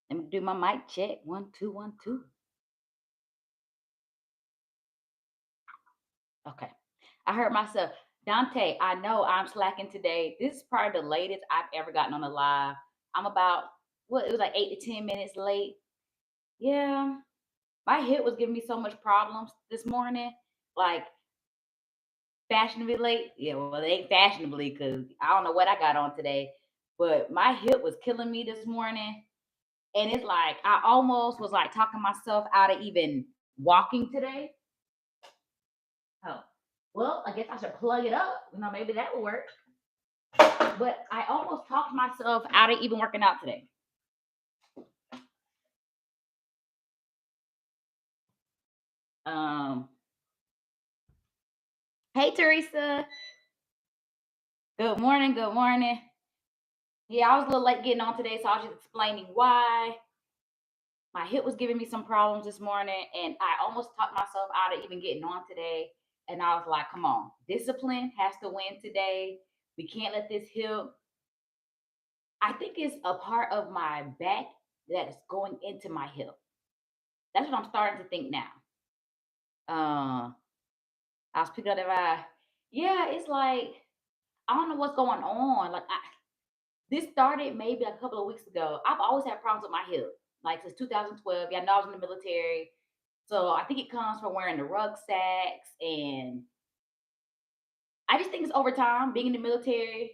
Let me do my mic check. 1, 2, 1, 2. Okay. I heard myself. Dante, I know I'm slacking today. This is probably the latest I've ever gotten on a live. I'm about, what, it was like 8 to 10 minutes late. Yeah. My hip was giving me so much problems this morning. Like, fashionably late. Yeah, well, it ain't fashionably because I don't know what I got on today. But my hip was killing me this morning. And it's like I almost was like talking myself out of even walking today. Oh, well, I guess I should plug it up. Maybe that will work. But I almost talked myself out of even working out today. Um, hey Teresa. Good morning. Good morning. Yeah, I was a little late getting on today, so I was just explaining why. My hip was giving me some problems this morning, and I almost talked myself out of even getting on today. And I was like, come on, discipline has to win today. We can't let this hip. I think it's a part of my back that is going into my hip. That's what I'm starting to think now. I was picking up that vibe. Yeah, it's like I don't know what's going on. This started maybe a couple of weeks ago. I've always had problems with my hip, like since 2012. Yeah, I know I was in the military. So I think it comes from wearing the rucksacks, and I just think it's over time being in the military.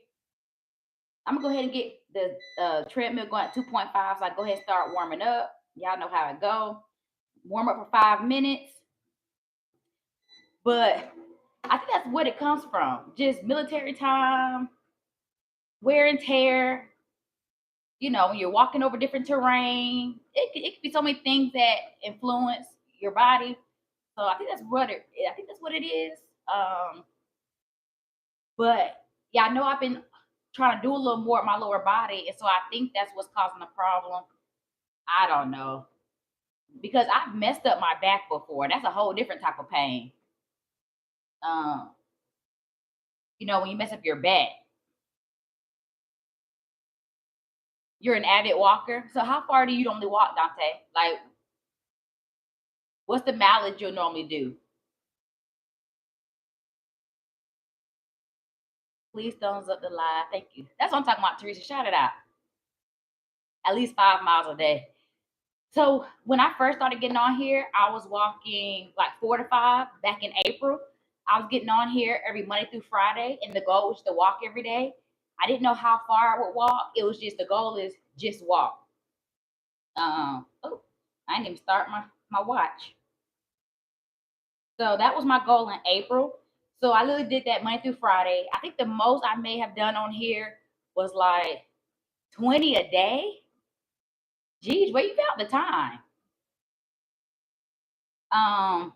I'm gonna go ahead and get the treadmill going at 2.5, so I go ahead and start warming up. Y'all know how it go. Warm up for 5 minutes, but I think that's what it comes from. Just military time, wear and tear. When you're walking over different terrain, it could be so many things that influence your body. So I think that's what it. I think that's what it is. But yeah, I know I've been trying to do a little more with my lower body, and so I think that's what's causing the problem. I don't know because I've messed up my back before. That's a whole different type of pain. Um, when you mess up your back, you're an avid walker. So how far do you normally walk, Dante? Like, what's the mileage you'll normally do? Please thumbs up the live. Thank you. That's what I'm talking about, Teresa. Shout it out. At least 5 miles a day. So when I first started getting on here, I was walking like 4 to 5 back in April. I was getting on here every Monday through Friday, and the goal was to walk every day. I didn't know how far I would walk. It was just the goal is just walk. Oh, I didn't even start my watch. So that was my goal in April. So I literally did that Monday through Friday. I think the most I may have done on here was like 20 a day. Geez, where you found the time? Um,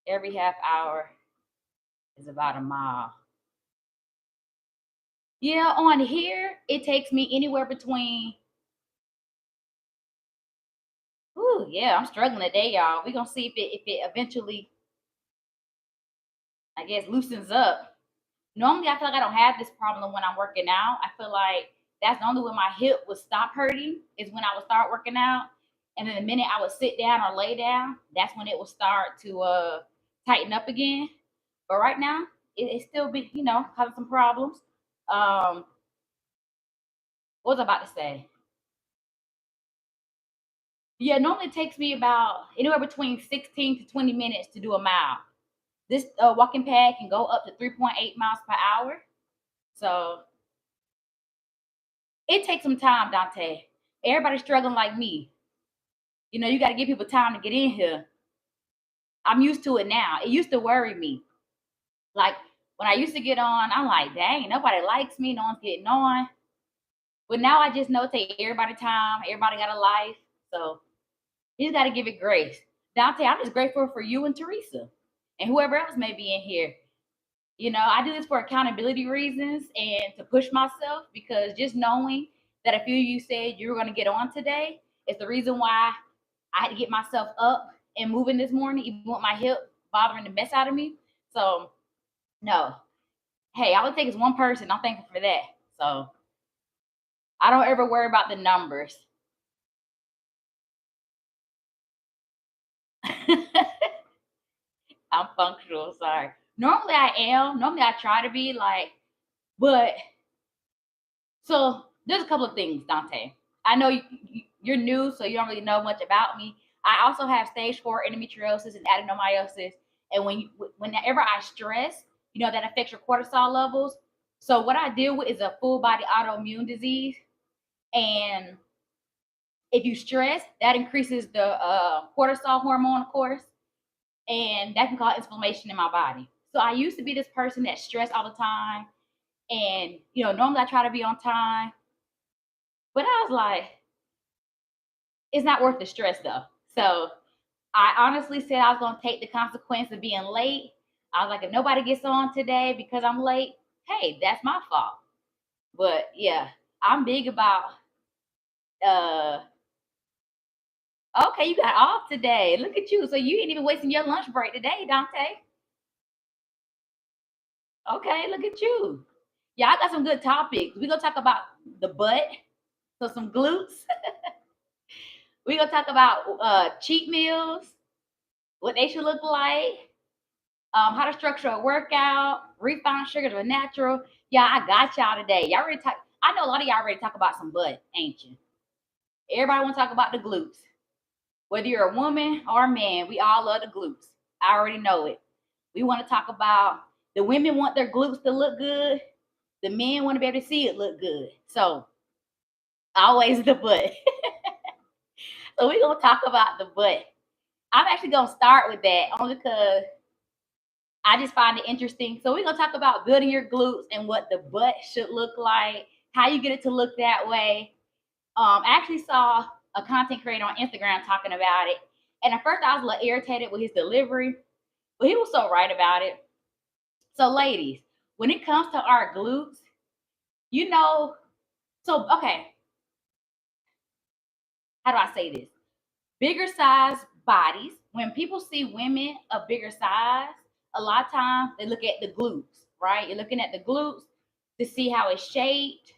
every half hour is about a mile. Yeah, on here it takes me anywhere between. Ooh, yeah, I'm struggling today, y'all. We're gonna see if it eventually, I guess, loosens up. Normally, I feel like I don't have this problem when I'm working out. I feel like that's the only when my hip would stop hurting is when I would start working out, and then the minute I would sit down or lay down, that's when it would start to tighten up again. But right now, it still be having some problems. Um, what was I about to say? Yeah, normally it takes me about anywhere between 16 to 20 minutes to do a mile. This walking pad can go up to 3.8 miles per hour. So it takes some time, Dante. Everybody's struggling like me. You got to give people time to get in here. I'm used to it now. It used to worry me. Like when I used to get on, I'm like, dang, nobody likes me. No one's getting on. But now I just know it takes everybody time. Everybody got a life. So you just got to give it grace. Dante, I'm just grateful for you and Teresa and whoever else may be in here. I do this for accountability reasons and to push myself because just knowing that a few of you said you were going to get on today is the reason why I had to get myself up and moving this morning, even with my hip bothering the mess out of me. So no. Hey, all it takes is one person. I'm thankful for that. So I don't ever worry about the numbers. I'm functional, sorry. Normally I am. Normally I try to be like, but so there's a couple of things, Dante. I know you're new, so you don't really know much about me. I also have stage 4 endometriosis and adenomyosis, and whenever I stress, that affects your cortisol levels. So what I deal with is a full body autoimmune disease, and if you stress, that increases the cortisol hormone, of course, and that can cause inflammation in my body. So I used to be this person that stressed all the time, and normally I try to be on time, but I was like, it's not worth the stress though. So I honestly said I was going to take the consequence of being late. I was like, if nobody gets on today because I'm late, hey, that's my fault. But yeah, I'm big about uh okay, you got off today. Look at you. So you ain't even wasting your lunch break today, Dante. Okay, look at you. Yeah, I got some good topics. We're gonna talk about the butt, so some glutes. We're gonna talk about cheat meals, what they should look like, how to structure a workout, refined sugars are natural. Yeah, I got y'all today. Y'all ready to talk? I know a lot of y'all ready to talk about some butt, ain't you? Everybody want to talk about the glutes. Whether you're a woman or a man, we all love the glutes. I already know it. We want to talk about the women want their glutes to look good. The men want to be able to see it look good. So always the butt. So we're gonna talk about the butt. I'm actually gonna start with that only because I just find it interesting. So we're gonna talk about building your glutes and what the butt should look like, how you get it to look that way. I actually saw a content creator on Instagram talking about it, and at first I was a little irritated with his delivery, but he was so right about it. So, ladies, when it comes to our glutes, you know, so okay, how do I say this? Bigger size bodies. When people see women of bigger size, a lot of times they look at the glutes, right? You're looking at the glutes to see how it's shaped,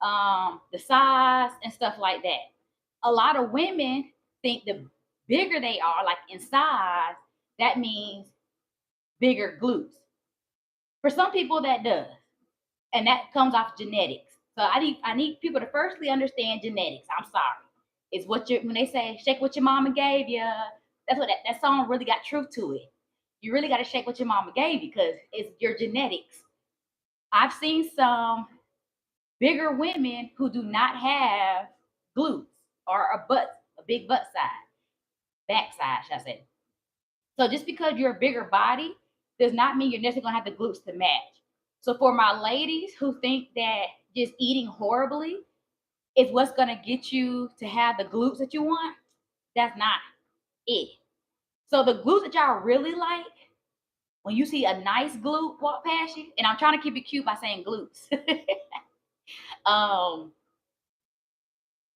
the size, and stuff like that. A lot of women think the bigger they are, like in size, that means bigger glutes. For some people, that does, and that comes off genetics. So I need people to firstly understand genetics. I'm sorry. It's what you when they say shake what your mama gave you. That's what that song really got truth to it. You really got to shake what your mama gave you because it's your genetics. I've seen some bigger women who do not have glutes or a butt, a big butt side, back side, should I say. So just because you're a bigger body does not mean you're necessarily gonna have the glutes to match. So for my ladies who think that just eating horribly is what's gonna get you to have the glutes that you want, that's not it. So the glutes that y'all really like, when you see a nice glute walk past you, and I'm trying to keep it cute by saying glutes, um,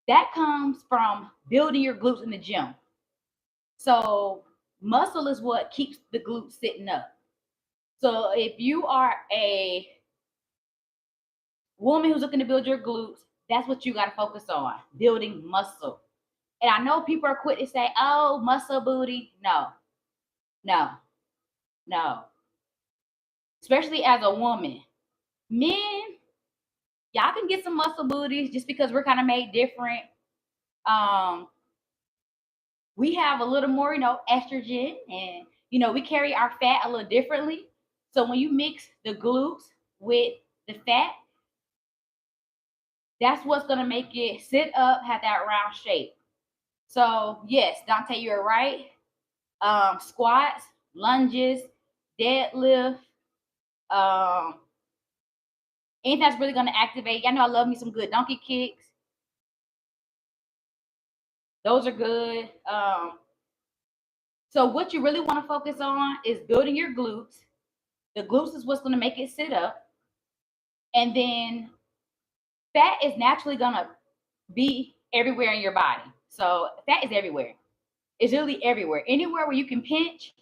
that comes from building your glutes in the gym. So muscle is what keeps the glutes sitting up. So if you are a woman who's looking to build your glutes, that's what you got to focus on, building muscle. And I know people are quick to say, oh, muscle booty. No, no, no. Especially as a woman. Men, y'all can get some muscle booties just because we're kind of made different. Um, we have a little more, estrogen, and we carry our fat a little differently. So when you mix the glutes with the fat, that's what's gonna make it sit up, have that round shape. So yes, Dante, you're right. Squats, lunges, deadlift, um, anything that's really gonna activate. I know I love me some good donkey kicks. Those are good. So what you really want to focus on is building your glutes. The glutes is what's gonna make it sit up, and then fat is naturally gonna be everywhere in your body. So fat is everywhere. It's literally everywhere. Anywhere where you can pinch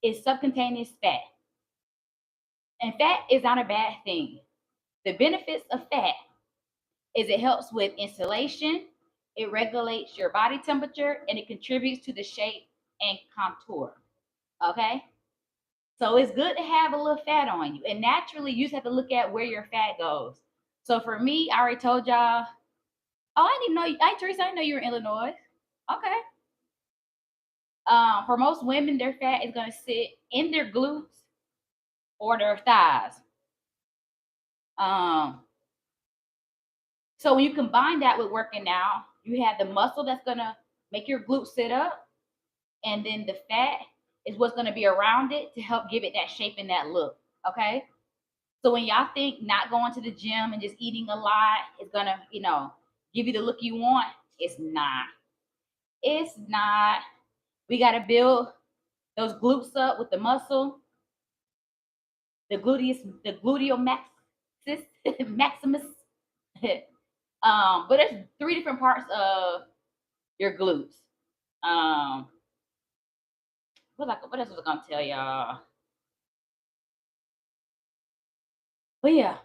is subcutaneous fat. And fat is not a bad thing. The benefits of fat is it helps with insulation, it regulates your body temperature, and it contributes to the shape and contour. Okay? So it's good to have a little fat on you. And naturally, you just have to look at where your fat goes. So for me, I already told y'all. Oh, I didn't know you. Hey, Teresa, I didn't know you were in Illinois. Okay. For most women, their fat is going to sit in their glutes or their thighs. Um, so when you combine that with working out, you have the muscle that's going to make your glutes sit up, and then the fat is what's going to be around it to help give it that shape and that look. Okay. So when y'all think not going to the gym and just eating a lot is going to, give you the look you want, it's not. It's not. We got to build those glutes up with the muscle, the gluteal maximus, maximus. But there's 3 different parts of your glutes. What else was I gonna tell y'all? But yeah,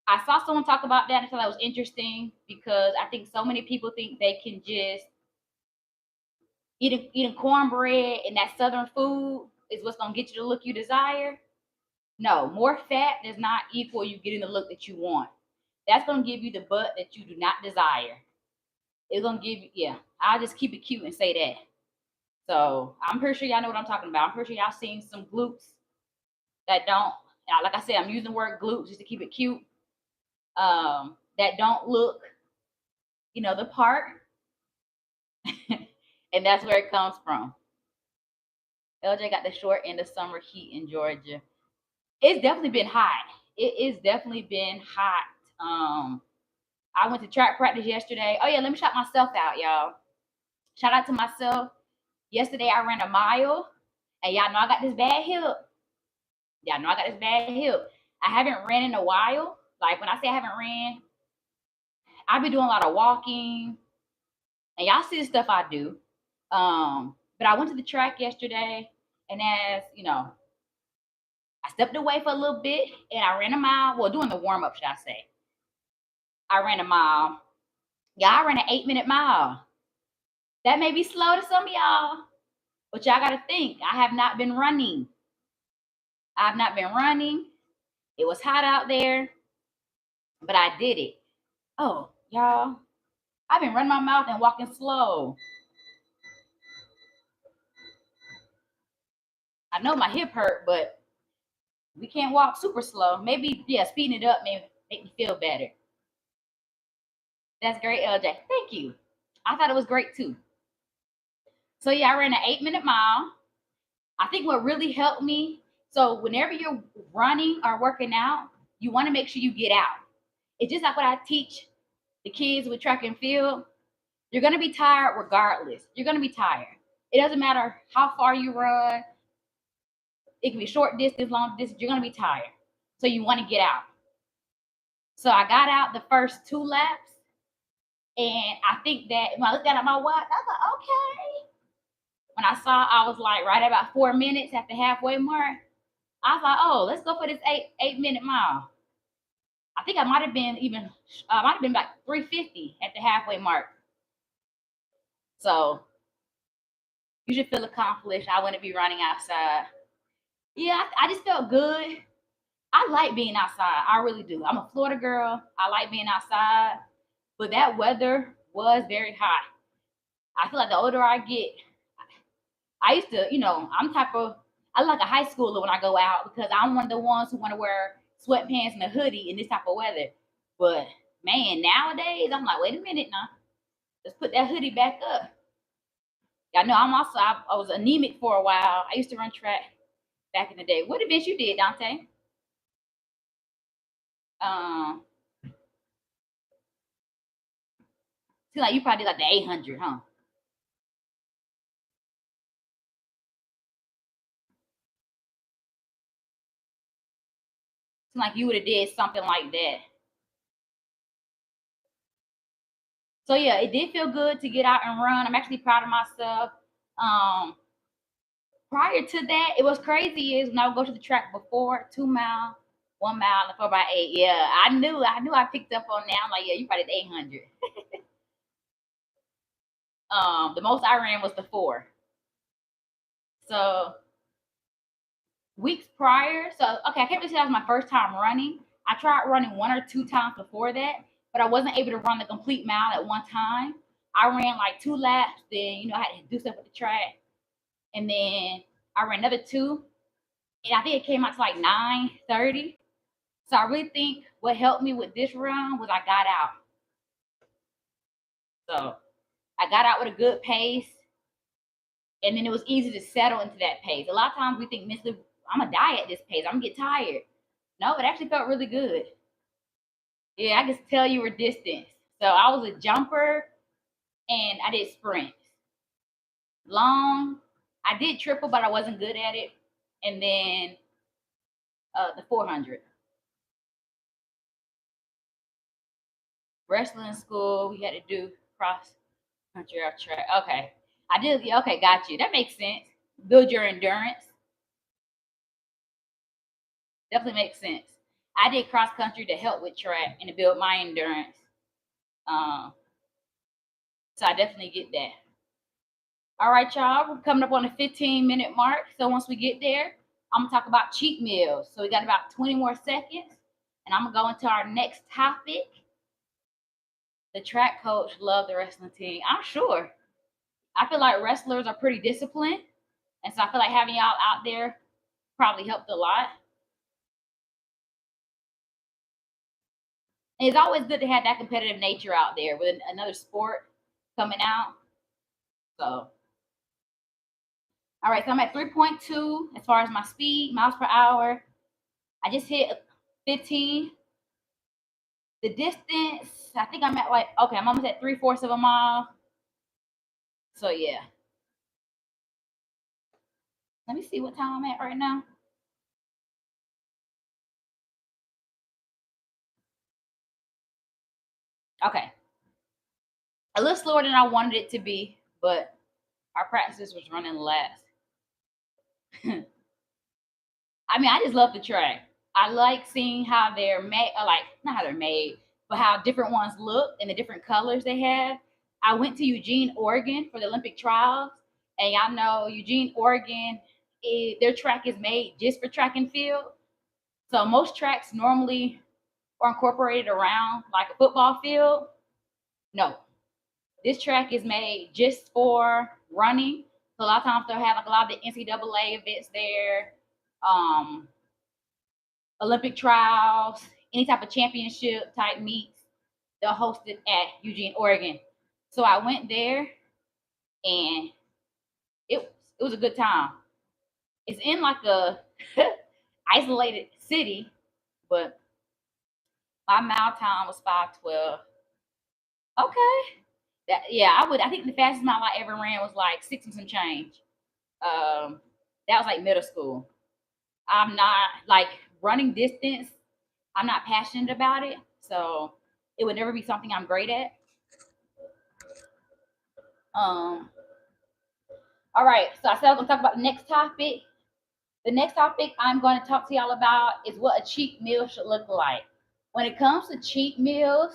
I saw someone talk about that and I thought that was interesting because I think so many people think they can just eating cornbread and that southern food is what's gonna get you the look you desire. No, more fat does not equal you getting the look that you want. That's gonna give you the butt that you do not desire. It's gonna give you, yeah. I'll just keep it cute and say that. So I'm pretty sure y'all know what I'm talking about. I'm pretty sure y'all seen some glutes that don't, like I said, I'm using the word glutes just to keep it cute. That don't look, the part, and that's where it comes from. LJ got the short end of summer heat in Georgia. It's definitely been hot. It is definitely been hot. I went to track practice yesterday. Oh yeah, let me shout myself out, y'all. Shout out to myself. Yesterday I ran a mile, and y'all know I got this bad hip. Y'all know I got this bad hip. I haven't ran in a while. Like when I say I haven't ran, I've been doing a lot of walking, and y'all see the stuff I do. But I went to the track yesterday, and as you know, I stepped away for a little bit, and I ran a mile. Well, doing the warm up, should I say? I ran a mile. Yeah, I ran an 8-minute mile. That may be slow to some of y'all, but y'all got to think. I have not been running. I've not been running. It was hot out there, but I did it. Oh, y'all, I've been running my mouth and walking slow. I know my hip hurt, but we can't walk super slow. Maybe, yeah, speeding it up may make me feel better. That's great, LJ. Thank you. I thought it was great too. So yeah, I ran an 8-minute mile. I think what really helped me, so whenever you're running or working out, you want to make sure you get out. It's just like what I teach the kids with track and field. You're going to be tired regardless. You're going to be tired. It doesn't matter how far you run. It can be short distance, long distance. You're going to be tired. So you want to get out. So I got out the first 2 laps. And I think that when I looked at my watch, I was like, okay. When I saw I was like right at about 4 minutes at the halfway mark, I was like, oh, let's go for this 8-minute mile. I think I might have been like 350 at the halfway mark. So you should feel accomplished. I wouldn't be running outside. Yeah, I just felt good. I like being outside. I really do. I'm a Florida girl. I like being outside. But that weather was very hot. I feel like the older I get, I used to, I look like a high schooler when I go out because I'm one of the ones who want to wear sweatpants and a hoodie in this type of weather. But man, nowadays I'm like, wait a minute now. Let's put that hoodie back up. I know I was anemic for a while. I used to run track back in the day. What events you did, Dante? Seems like you probably did like the 800, huh? Seems like you would have did something like that. So yeah, it did feel good to get out and run. I'm actually proud of myself. Um, Prior to that, it was crazy is when I would go to the track before 2 mile, 1 mile, and 4x8. Yeah, I knew I picked up on that. I'm like, yeah, you probably did 800. The most I ran was the 4. So weeks prior, so okay, I can't really say that was my first time running. I tried running 1 or 2 times before that, but I wasn't able to run the complete mile at one time. I ran like 2 laps, then I had to do stuff with the track, and then I ran another two, and I think it came out to like 9:30. So I really think what helped me with this run was I got out. So I got out with a good pace, and then it was easy to settle into that pace. A lot of times we think mentally, I'm gonna die at this pace. I'm gonna get tired. No, it actually felt really good. Yeah, I can tell you were distance. So I was a jumper and I did sprints. Long, I did triple, but I wasn't good at it. And then the 400. Wrestling school, we had to do cross country or track. Okay. I did, yeah, okay, got you. That makes sense. Build your endurance. Definitely makes sense. I did cross country to help with track and to build my endurance. Um, so I definitely get that. All right, y'all, we're coming up on the 15-minute mark. So once we get there, I'm gonna talk about cheat meals. So we got about 20 more seconds, and I'm gonna go into our next topic. The track coach loved the wrestling team. I'm sure. I feel like wrestlers are pretty disciplined, and so I feel like having y'all out there probably helped a lot. And it's always good to have that competitive nature out there with another sport coming out. So, all right, so I'm at 3.2 as far as my speed, miles per hour. I just hit 15. The distance, I think I'm at like, okay, I'm almost at 3/4 of a mile. So, yeah. Let me see what time I'm at right now. Okay. A little slower than I wanted it to be, but our practice was running last. I mean, I just love the track. I like seeing how they're made, like not how they're made, but how different ones look and the different colors they have. I went to Eugene, Oregon for the Olympic trials, and y'all know Eugene, Oregon, their track is made just for track and field. So most tracks normally are incorporated around like a football field. No, this track is made just for running. So a lot of times they'll have like a lot of the NCAA events there. Um, Olympic trials, any type of championship type meets, they'll host it at Eugene, Oregon. So I went there and it was a good time. It's in like a isolated city, but my mile time was 5:12. Okay. Yeah, I think the fastest mile I ever ran was like 6 and some change. That was like middle school. I'm not like running distance. I'm not passionate about it, so it would never be something I'm great at. Um, all right, so I said I'm gonna talk about the next topic. The next topic I'm going to talk to y'all about is what a cheat meal should look like. When it comes to cheat meals,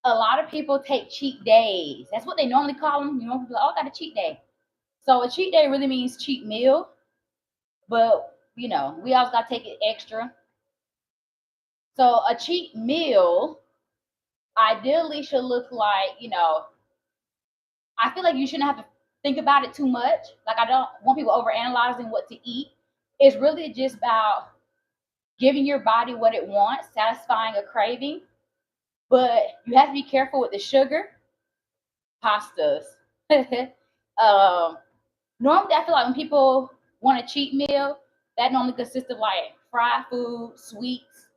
a lot of people take cheat days. That's what they normally call them. People are like, oh, I got a cheat day. So a cheat day really means cheat meal, but we always got to take it extra. So a cheat meal ideally should look like, I feel like you shouldn't have to think about it too much. Like I don't want people overanalyzing what to eat. It's really just about giving your body what it wants, satisfying a craving. But you have to be careful with the sugar, pastas. um, Normally, I feel like when people want a cheat meal, that normally consists of like fried food, sweets,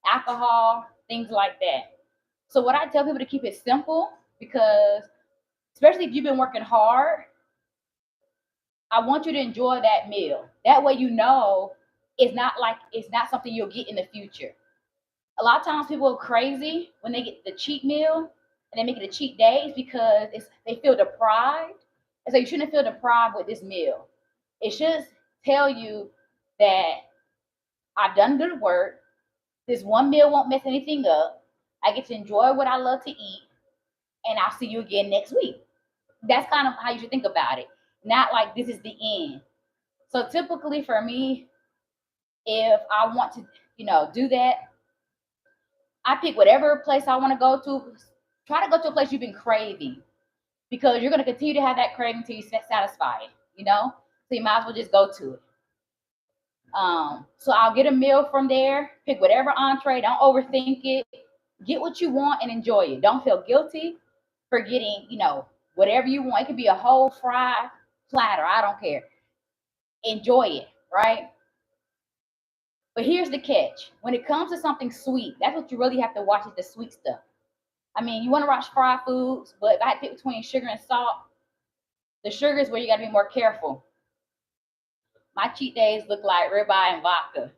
alcohol, things like that. So what I tell people to keep it simple because especially if you've been working hard, I want you to enjoy that meal. That way it's not something you'll get in the future. A lot of times people are crazy when they get the cheat meal and they make it a cheat day is because they feel deprived. And so you shouldn't feel deprived with this meal. It should tell you that I've done good work. This one meal won't mess anything up. I get to enjoy what I love to eat, and I'll see you again next week. That's kind of how you should think about it. Not like this is the end. So typically for me, if I want to, do that, I pick whatever place I want to go to. Try to go to a place you've been craving because you're going to continue to have that craving until you satisfy it, So you might as well just go to it. So I'll get a meal from there, pick whatever entree, don't overthink it. Get what you want and enjoy it. Don't feel guilty for getting, whatever you want. It could be a whole fried platter. I don't care. Enjoy it, right? But here's the catch. When it comes to something sweet, that's what you really have to watch is the sweet stuff. I mean, you want to watch fried foods, but if I had to pick between sugar and salt, the sugar is where you got to be more careful. My cheat days look like ribeye and vodka.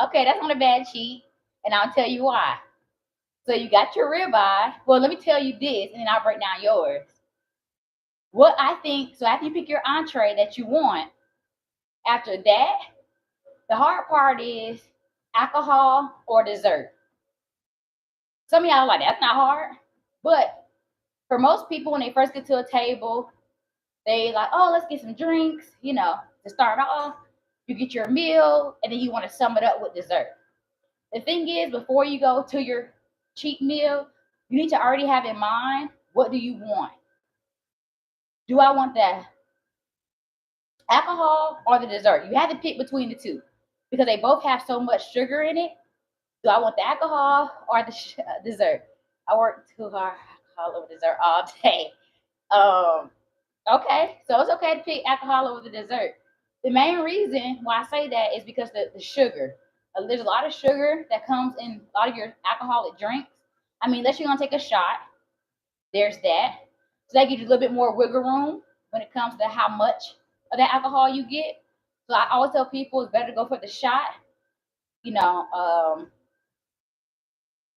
Okay, that's not a bad cheat, and I'll tell you why. So you got your ribeye. Well, let me tell you this, and then I'll break down yours. What I think, so after you pick your entree that you want, after that, the hard part is alcohol or dessert. Some of y'all are like, that's not hard. But for most people, when they first get to a table, they like, oh, let's get some drinks, to start off. You get your meal, and then you want to sum it up with dessert. The thing is, before you go to your cheat meal, you need to already have in mind, what do you want? Do I want the alcohol or the dessert? You have to pick between the two because they both have so much sugar in it. Do I want the alcohol or the dessert? I work too hard all over dessert all day. Okay, so it's okay to pick alcohol over the dessert. The main reason why I say that is because the sugar. There's a lot of sugar that comes in a lot of your alcoholic drinks. I mean, unless you're gonna take a shot, there's that. So that gives you a little bit more wiggle room when it comes to how much of that alcohol you get. So I always tell people it's better to go for the shot, you know.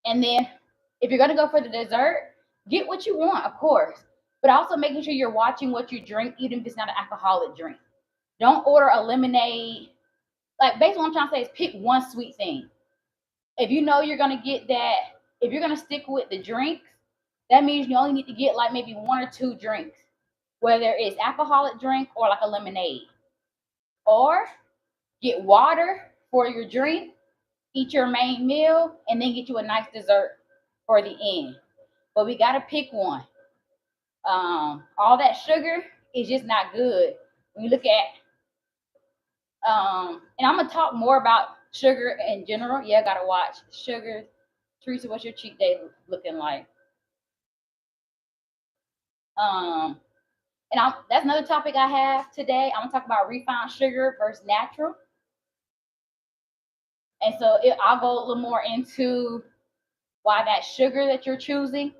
And then if you're gonna go for the dessert, get what you want, of course, but also making sure you're watching what you drink, even if it's not an alcoholic drink. Don't order a lemonade. Like basically what I'm trying to say is pick one sweet thing. If you know you're gonna get that, if you're gonna stick with the drinks, that means you only need to get like maybe one or two drinks, whether it's alcoholic drink or like a lemonade. Or get water for your drink, eat your main meal, and then get you a nice dessert for the end. But we gotta pick one. All that sugar is just not good. When you look at and I'm gonna talk more about sugar in general. Yeah, gotta watch sugar. Teresa, what's your cheat day looking like? Um, that's another topic I have today. I'm gonna talk about refined sugar versus natural. And so I'll go a little more into why that sugar that you're choosing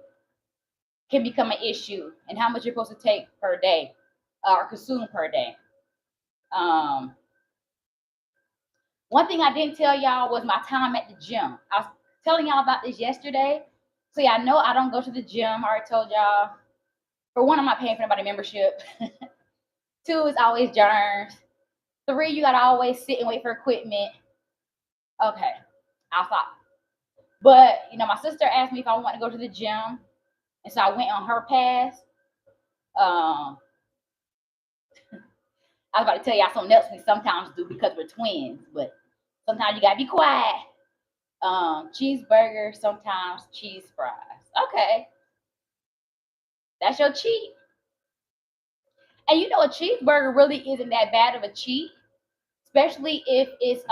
can become an issue and how much you're supposed to take per day or consume per day. Um, One thing I didn't tell y'all was my time at the gym. I was telling y'all about this yesterday. So yeah, I know I don't go to the gym. I already told y'all. For one, I'm not paying for anybody membership. Two, it's always germs. Three, you gotta always sit and wait for equipment. Okay, I'll stop. But my sister asked me if I want to go to the gym, and so I went on her pass. I was about to tell y'all something else we sometimes do because we're twins, but sometimes you gotta be quiet. Cheeseburger, sometimes cheese fries. Okay, that's your cheat. And a cheeseburger really isn't that bad of a cheat, especially if it's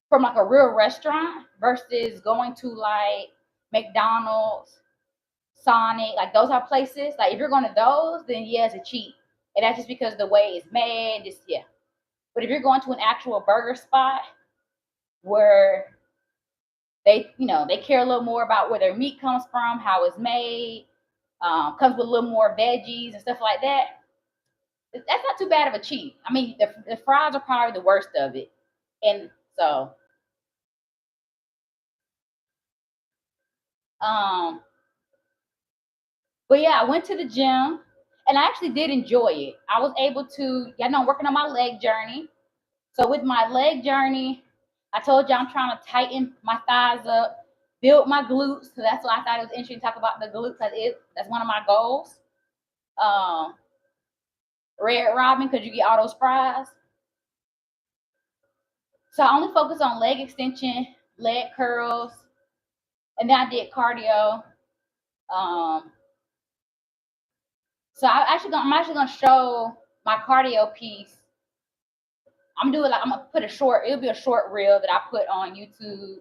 from like a real restaurant versus going to like McDonald's, Sonic, like those are places. Like if you're going to those, then yeah, it's a cheat. And that's just because the way it's made, just yeah. But if you're going to an actual burger spot where they care a little more about where their meat comes from, how it's made, comes with a little more veggies and stuff like that, that's not too bad of a cheat. I mean, the fries are probably the worst of it. And so Um, but yeah, I went to the gym and I actually did enjoy it. I was able to, yeah, no, I'm working on my leg journey. So with my leg journey, I told you I'm trying to tighten my thighs up, build my glutes. So that's why I thought it was interesting to talk about the glutes. That's one of my goals. Um, Red Robin, because you get all those fries. So I only focus on leg extension, leg curls, and then I did cardio. Um, I'm actually gonna show my cardio piece. I'm gonna put a short. It'll be a short reel that I put on YouTube,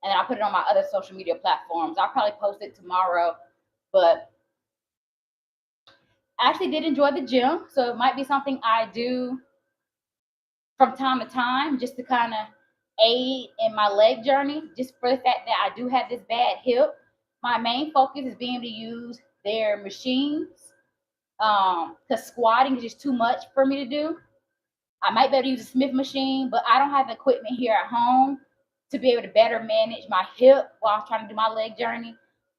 and then I'll put it on my other social media platforms. I'll probably post it tomorrow, but I actually did enjoy the gym, so it might be something I do from time to time just to kind of aid in my leg journey, just for the fact that I do have this bad hip. My main focus is being able to use their machines, because squatting is just too much for me to do. I might be able to use a Smith machine, but I don't have the equipment here at home to be able to better manage my hip while I'm trying to do my leg journey.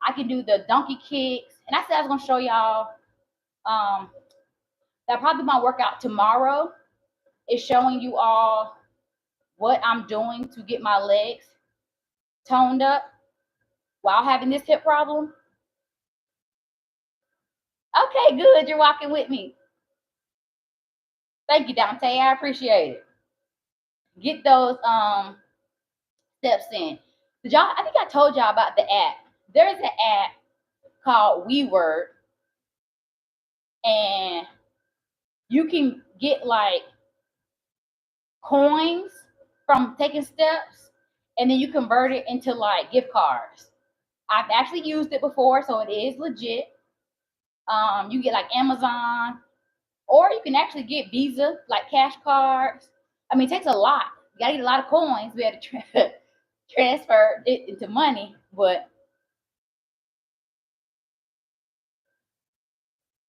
I can do the donkey kicks, and I said I was gonna show y'all. Um, that probably my workout tomorrow is showing you all what I'm doing to get my legs toned up while having this hip problem. Okay, good. You're walking with me. Thank you, Dante. I appreciate it. Get those steps in. Did y'all? I think I told y'all about the app. There's an app called WeWord, and you can get like coins from taking steps, and then you convert it into like gift cards. I've actually used it before, so it is legit. You get like Amazon, or you can actually get Visa, like cash cards. I mean, it takes a lot. You gotta get a lot of coins to be able to transfer it into money, but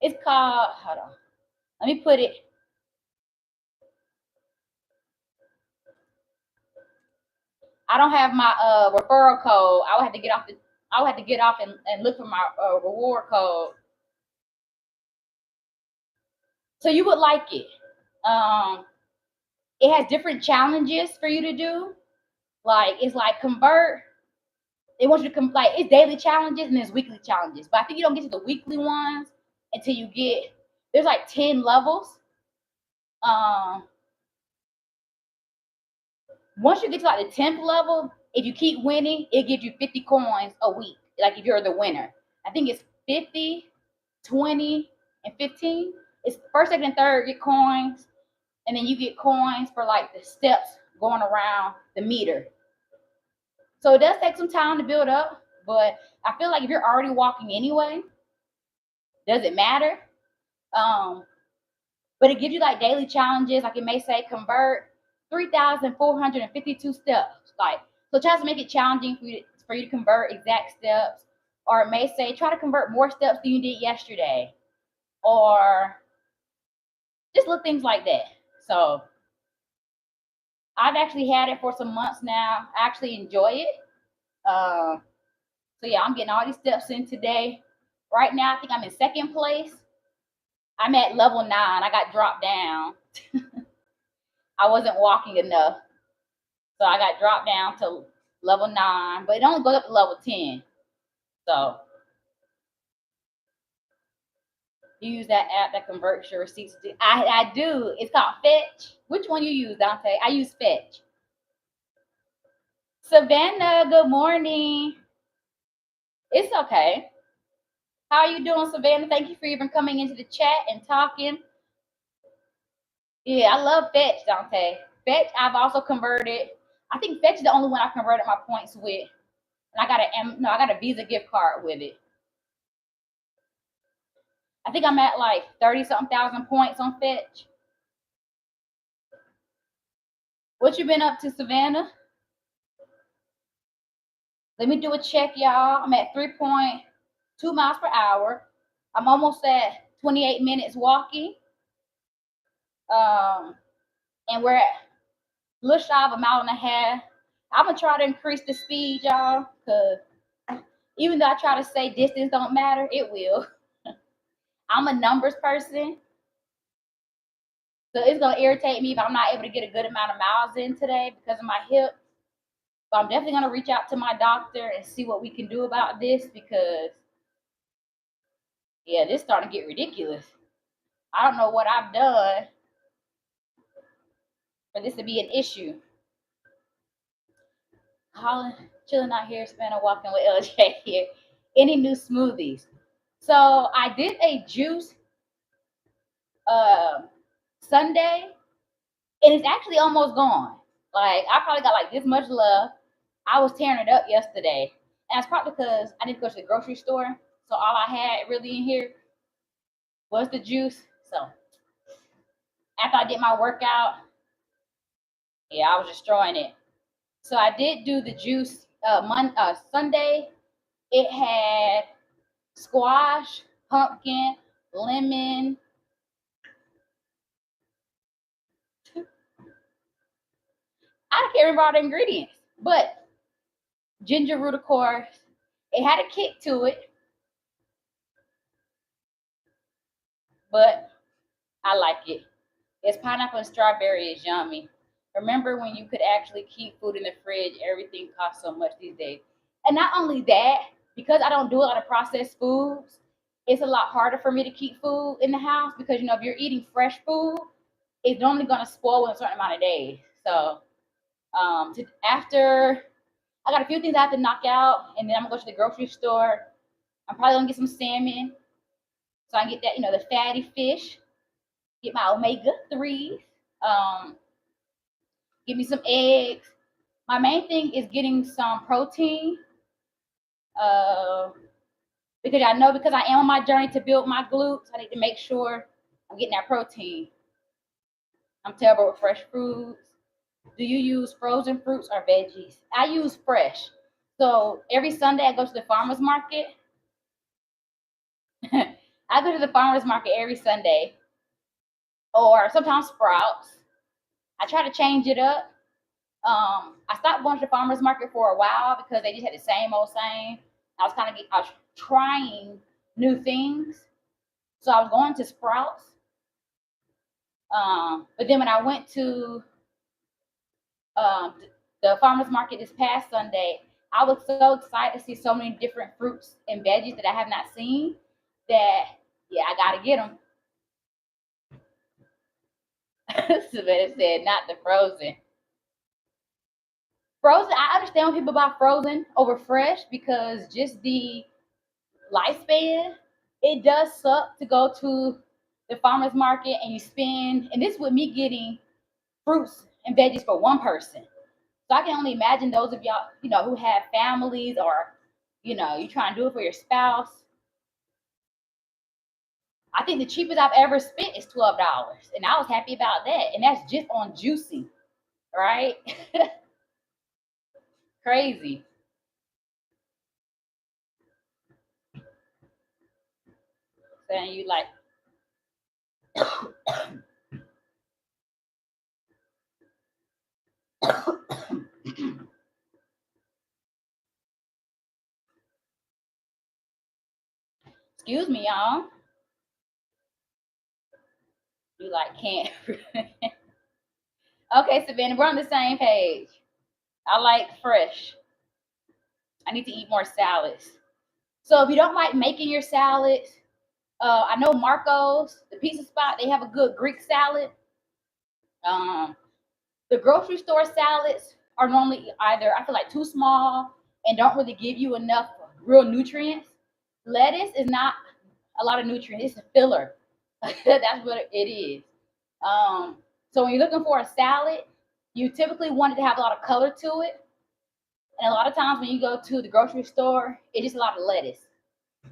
it's called, hold on, let me put it. I don't have my referral code. I would have to get off and look for my reward code. So you would like it. Um, it has different challenges for you to do. Like it's like convert. It wants you to like it's daily challenges and there's weekly challenges. But I think you don't get to the weekly ones until you get there's like 10 levels. Um, Once you get to like the 10th level, if you keep winning, it gives you 50 coins a week. Like if you're the winner. I think it's 50, 20, and 15. It's first, second, and third get coins, and then you get coins for like the steps going around the meter. So it does take some time to build up, but I feel like if you're already walking anyway, does it matter? Um, but it gives you like daily challenges. Like it may say convert 3,452 steps. Like so, it tries to make it challenging for you to convert exact steps. Or it may say try to convert more steps than you did yesterday, or just little things like that. So I've actually had it for some months now. I actually enjoy it. Uh, so yeah, I'm getting all these steps in today. Right now, I think I'm in second place. I'm at level 9. I got dropped down. I wasn't walking enough. So I got dropped down to level 9, but it only goes up to level 10. So you use that app that converts your receipts. I do. It's called Fetch. Which one you use, Dante? I use Fetch. Savannah, good morning. It's okay. How are you doing, Savannah? Thank you for even coming into the chat and talking. Yeah, I love Fetch, Dante. Fetch, I've also converted. I think Fetch is the only one I've converted my points with. And I got a Visa gift card with it. I think I'm at like 30 something thousand points on Fetch. What you been up to, Savannah? Let me do a check, y'all. I'm at 3.2 miles per hour. I'm almost at 28 minutes walking. And we're at a little shy of a mile and a half. I'm gonna try to increase the speed, y'all, because Even though I try to say distance don't matter, it will. I'm a numbers person, so it's gonna irritate me if I'm not able to get a good amount of miles in today because of my hip. But I'm definitely gonna reach out to my doctor and see what we can do about this because yeah, this is starting to get ridiculous. I don't know what I've done for this to be an issue. Colin, chilling out here, spending walking with LJ here. Any new smoothies? So I did a juice uh, Sunday, and it's actually almost gone. Like I probably got like this much left. I was tearing it up yesterday, and it's probably because I didn't go to the grocery store, so all I had really in here was the juice. So after I did my workout, yeah, I was destroying it. So I did do the juice Sunday. It had squash, pumpkin, lemon. I can't remember all the ingredients, but ginger root, of course. It had a kick to it, but I like it. It's pineapple and strawberry is yummy. Remember when you could actually keep food in the fridge? Everything costs so much these days. And not only that, because I don't do a lot of processed foods, it's a lot harder for me to keep food in the house because if you're eating fresh food, it's normally gonna spoil in a certain amount of days. So after I got a few things I have to knock out, and then I'm gonna go to the grocery store. I'm probably gonna get some salmon, so I can get that, the fatty fish. Get my omega 3s. Give me some eggs. My main thing is getting some protein, uh, because I know because I am on my journey to build my glutes, I need to make sure I'm getting that protein. I'm terrible with fresh foods. Do you use frozen fruits or veggies? I use fresh. So every Sunday I go to the farmer's market. I go to the farmer's market every Sunday, or sometimes Sprouts. I try to change it up. I stopped going to the farmer's market for a while because they just had the same old same. I was trying new things. So I was going to Sprouts. But then when I went to um, the farmer's market this past Sunday, I was so excited to see so many different fruits and veggies that I have not seen that, yeah, I got to get them. Savannah said, not the frozen. Frozen, I understand when people buy frozen over fresh because just the lifespan, it does suck to go to the farmer's market and you spend, and this with me getting fruits and veggies for one person. So I can only imagine those of y'all, who have families or, you try and do it for your spouse. I think the cheapest I've ever spent is $12. And I was happy about that. And that's just on juicing, right? Crazy. Saying you like, excuse me, y'all. You like can't. Okay, Savannah, we're on the same page. I like fresh. I need to eat more salads. So if you don't like making your salads, I know Marco's, the pizza spot, they have a good Greek salad. Um, the grocery store salads are normally either, I feel like, too small and don't really give you enough real nutrients. Lettuce is not a lot of nutrients, it's a filler. That's what it is. So when you're looking for a salad, you typically want it to have a lot of color to it. And a lot of times when you go to the grocery store, it's just a lot of lettuce.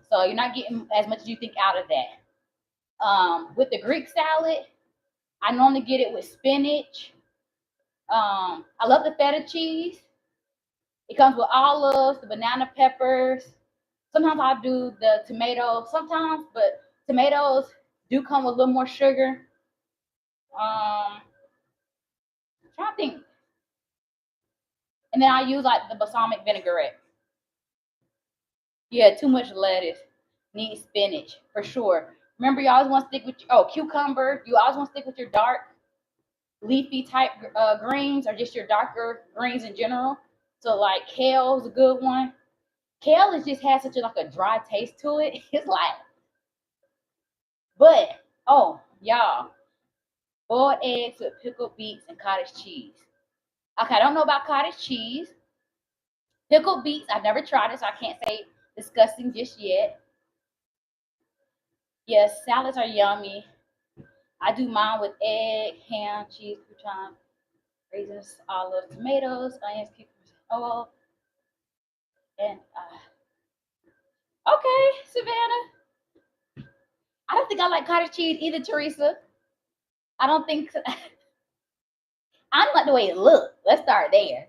So you're not getting as much as you think out of that. With the Greek salad, I normally get it with spinach. I love the feta cheese. It comes with olives, the banana peppers. Sometimes I do the tomatoes, sometimes, but tomatoes do come with a little more sugar. I'm trying to think. And then I use like the balsamic vinaigrette. Yeah, too much lettuce. Need spinach for sure. Remember, you always want to stick with cucumber. You always want to stick with your dark leafy type greens or just your darker greens in general. So like kale is a good one. Kale is just has such a dry taste to it. It's like, but oh y'all, boiled eggs with pickled beets and cottage cheese. Okay, I don't know about cottage cheese. Pickled beets, I've never tried it, so I can't say disgusting just yet. Yes, salads are yummy. I do mine with egg, ham, cheese, croutons, raisins, olives, tomatoes, onions, cucumbers, oil, and okay, Savannah. I don't think I like cottage cheese either, Teresa. I don't think so. I don't like the way it looks. Let's start there.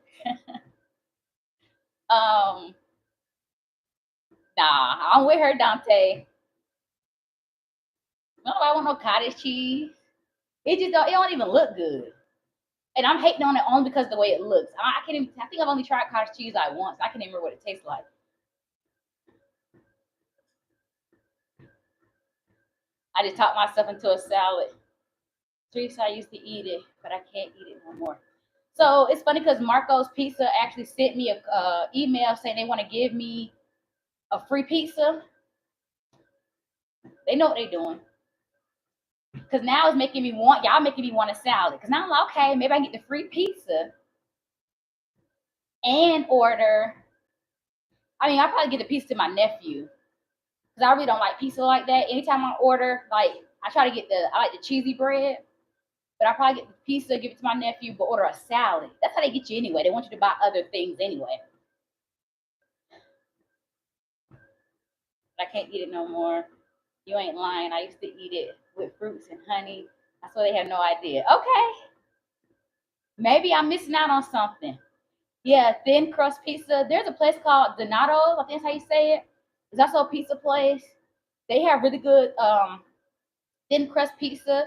um, nah, I'm with her, Dante. No, I want no cottage cheese. It don't even look good. And I'm hating on it only because of the way it looks. I can't even. I think I've only tried cottage cheese like once. I can't even remember what it tastes like. I just talked myself into a salad. Teresa, I used to eat it, but I can't eat it no more. So it's funny because Marco's Pizza actually sent me a email saying they want to give me a free pizza. They know what they're doing. Because now it's making me want, y'all making me want a salad. Because now I'm like, okay, maybe I can get the free pizza and order. I mean, I'll probably get the pizza to my nephew. Because I really don't like pizza like that. Anytime I order, like, I try to get I like the cheesy bread. But I probably get the pizza, give it to my nephew, but order a salad. That's how they get you anyway. They want you to buy other things anyway. But I can't eat it no more. You ain't lying. I used to eat it with fruits and honey. I swear they have no idea. Okay. Maybe I'm missing out on something. Yeah, thin crust pizza. There's a place called Donato. I think that's how you say it. It's also a pizza place. They have really good thin crust pizza.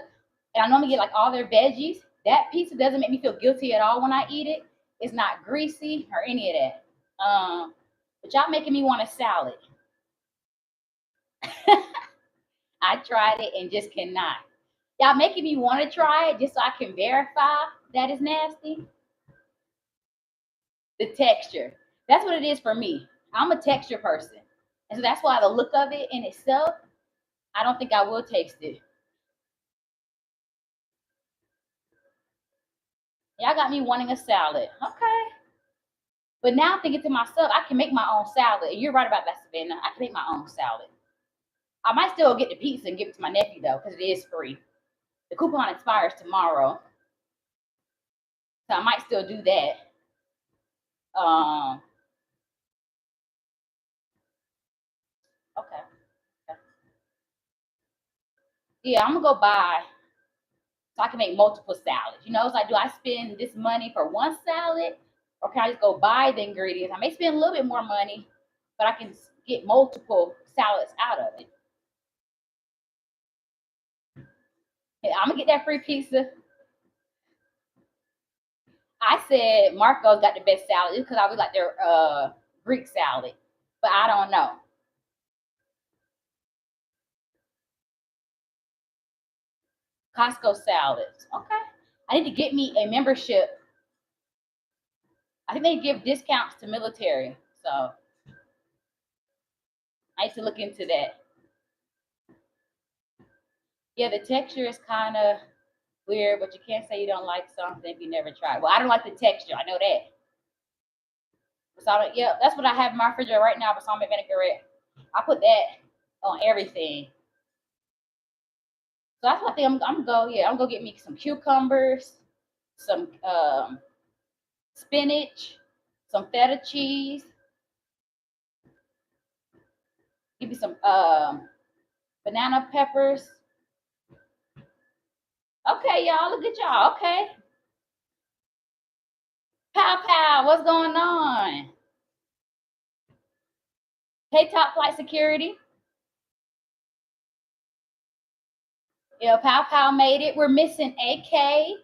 And I normally get like all their veggies. That pizza doesn't make me feel guilty at all when I eat it. It's not greasy or any of that. But y'all making me want a salad. I tried it and just cannot. Y'all making me want to try it just so I can verify that it's nasty. The texture. That's what it is for me. I'm a texture person. And so that's why the look of it in itself, I don't think I will taste it. Y'all got me wanting a salad. Okay. But now I'm thinking to myself, I can make my own salad. And you're right about that, Savannah. I can make my own salad. I might still get the pizza and give it to my nephew, though, because it is free. The coupon expires tomorrow. So I might still do that. Okay. Yeah, I'm going to go buy so I can make multiple salads. You know, it's like, do I spend this money for one salad or can I just go buy the ingredients? I may spend a little bit more money, but I can get multiple salads out of it. Yeah, I'm gonna get that free pizza. I said Marco's got the best salad because I was like their Greek salad, but I don't know. Costco salads. Okay. I need to get me a membership. I think they give discounts to military. So I need to look into that. Yeah, the texture is kind of weird, but you can't say you don't like something if you never tried. Well, I don't like the texture. I know that. Balsamic, yeah, that's what I have in my refrigerator right now. Balsamic vinaigrette. I put that on everything. So that's what I think I'm gonna go. Yeah, I'm gonna get me some cucumbers, some spinach, some feta cheese. Give me some banana peppers. Okay, y'all, look at y'all. Okay, pow pow, what's going on? Hey, top flight security. Yeah, pow pow made it. We're missing AK,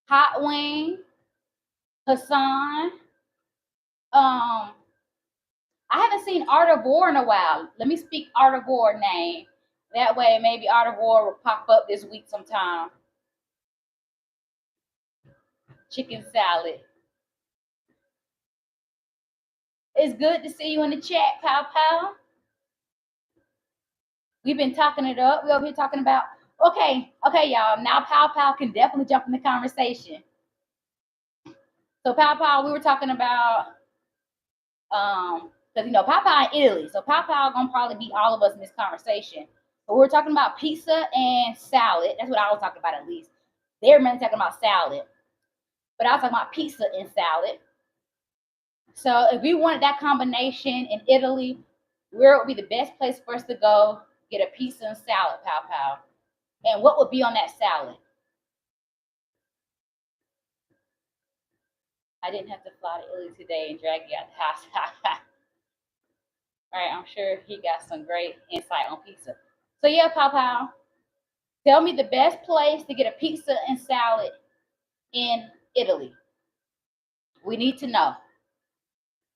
Hot Wing, Hassan. I haven't seen Art of War in a while. Let me speak Art of War name. That way, maybe Art of War will pop up this week sometime. Chicken salad. It's good to see you in the chat, Pow Pow. We've been talking it up. We're over here talking about, okay, y'all. Now Pow Pow can definitely jump in the conversation. So Pow Pow, we were talking about, because Pow Pow in Italy. So Pow Pow gonna probably beat all of us in this conversation. But we're talking about pizza and salad. That's what I was talking about at least. They were mainly talking about salad. But I was talking about pizza and salad. So if we wanted that combination in Italy, where would be the best place for us to go get a pizza and salad, Pow Pow? And what would be on that salad? I didn't have to fly to Italy today and drag you out the house. All right, I'm sure he got some great insight on pizza. So yeah, Pow Pow, tell me the best place to get a pizza and salad in Italy. We need to know.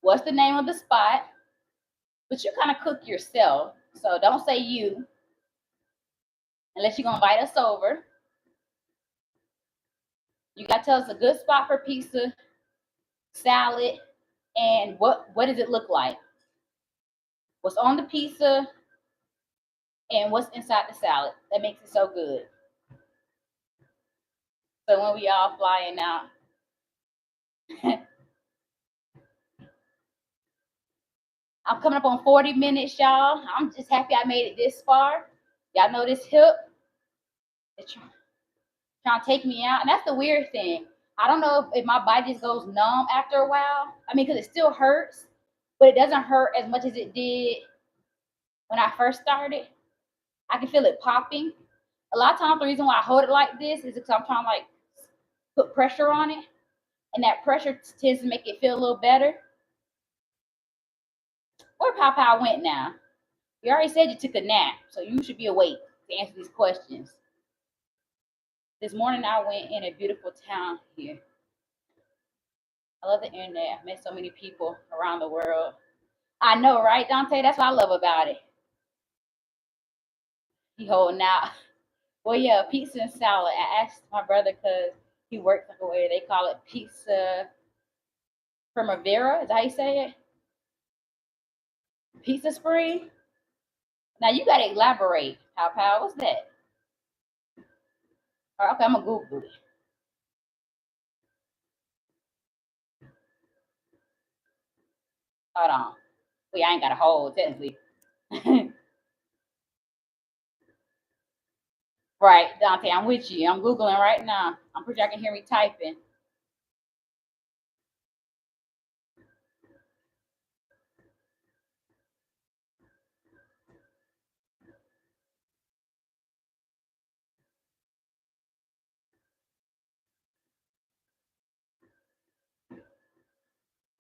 What's the name of the spot? But you kind of cook yourself, so don't say you unless you're gonna invite us over. You gotta tell us a good spot for pizza, salad, and what does it look like? What's on the pizza and what's inside the salad that makes it so good? So when we all flying out. I'm coming up on 40 minutes, y'all. I'm just happy I made it this far. Y'all know this hip? It's trying to take me out. And that's the weird thing. I don't know if my body just goes numb after a while. I mean, because it still hurts, but it doesn't hurt as much as it did when I first started. I can feel it popping. A lot of times the reason why I hold it like this is because I'm trying to like put pressure on it. And that pressure tends to make it feel a little better. Where Pow Pow went now? You already said you took a nap, so you should be awake to answer these questions. This morning I went in a beautiful town here. I love the internet. I've met so many people around the world. I know, right, Dante? That's what I love about it. He holding out. Well, yeah, pizza and salad. I asked my brother because he works like a way they call it pizza primavera. Is that how you say it? Pizza spring. Now you gotta elaborate. Pow Pow, what's that? All right, okay, I'm gonna Google it. Hold on. Wait, I ain't got a hold technically. Right, Dante, I'm with you. I'm Googling right now. I'm pretty sure I can hear me typing.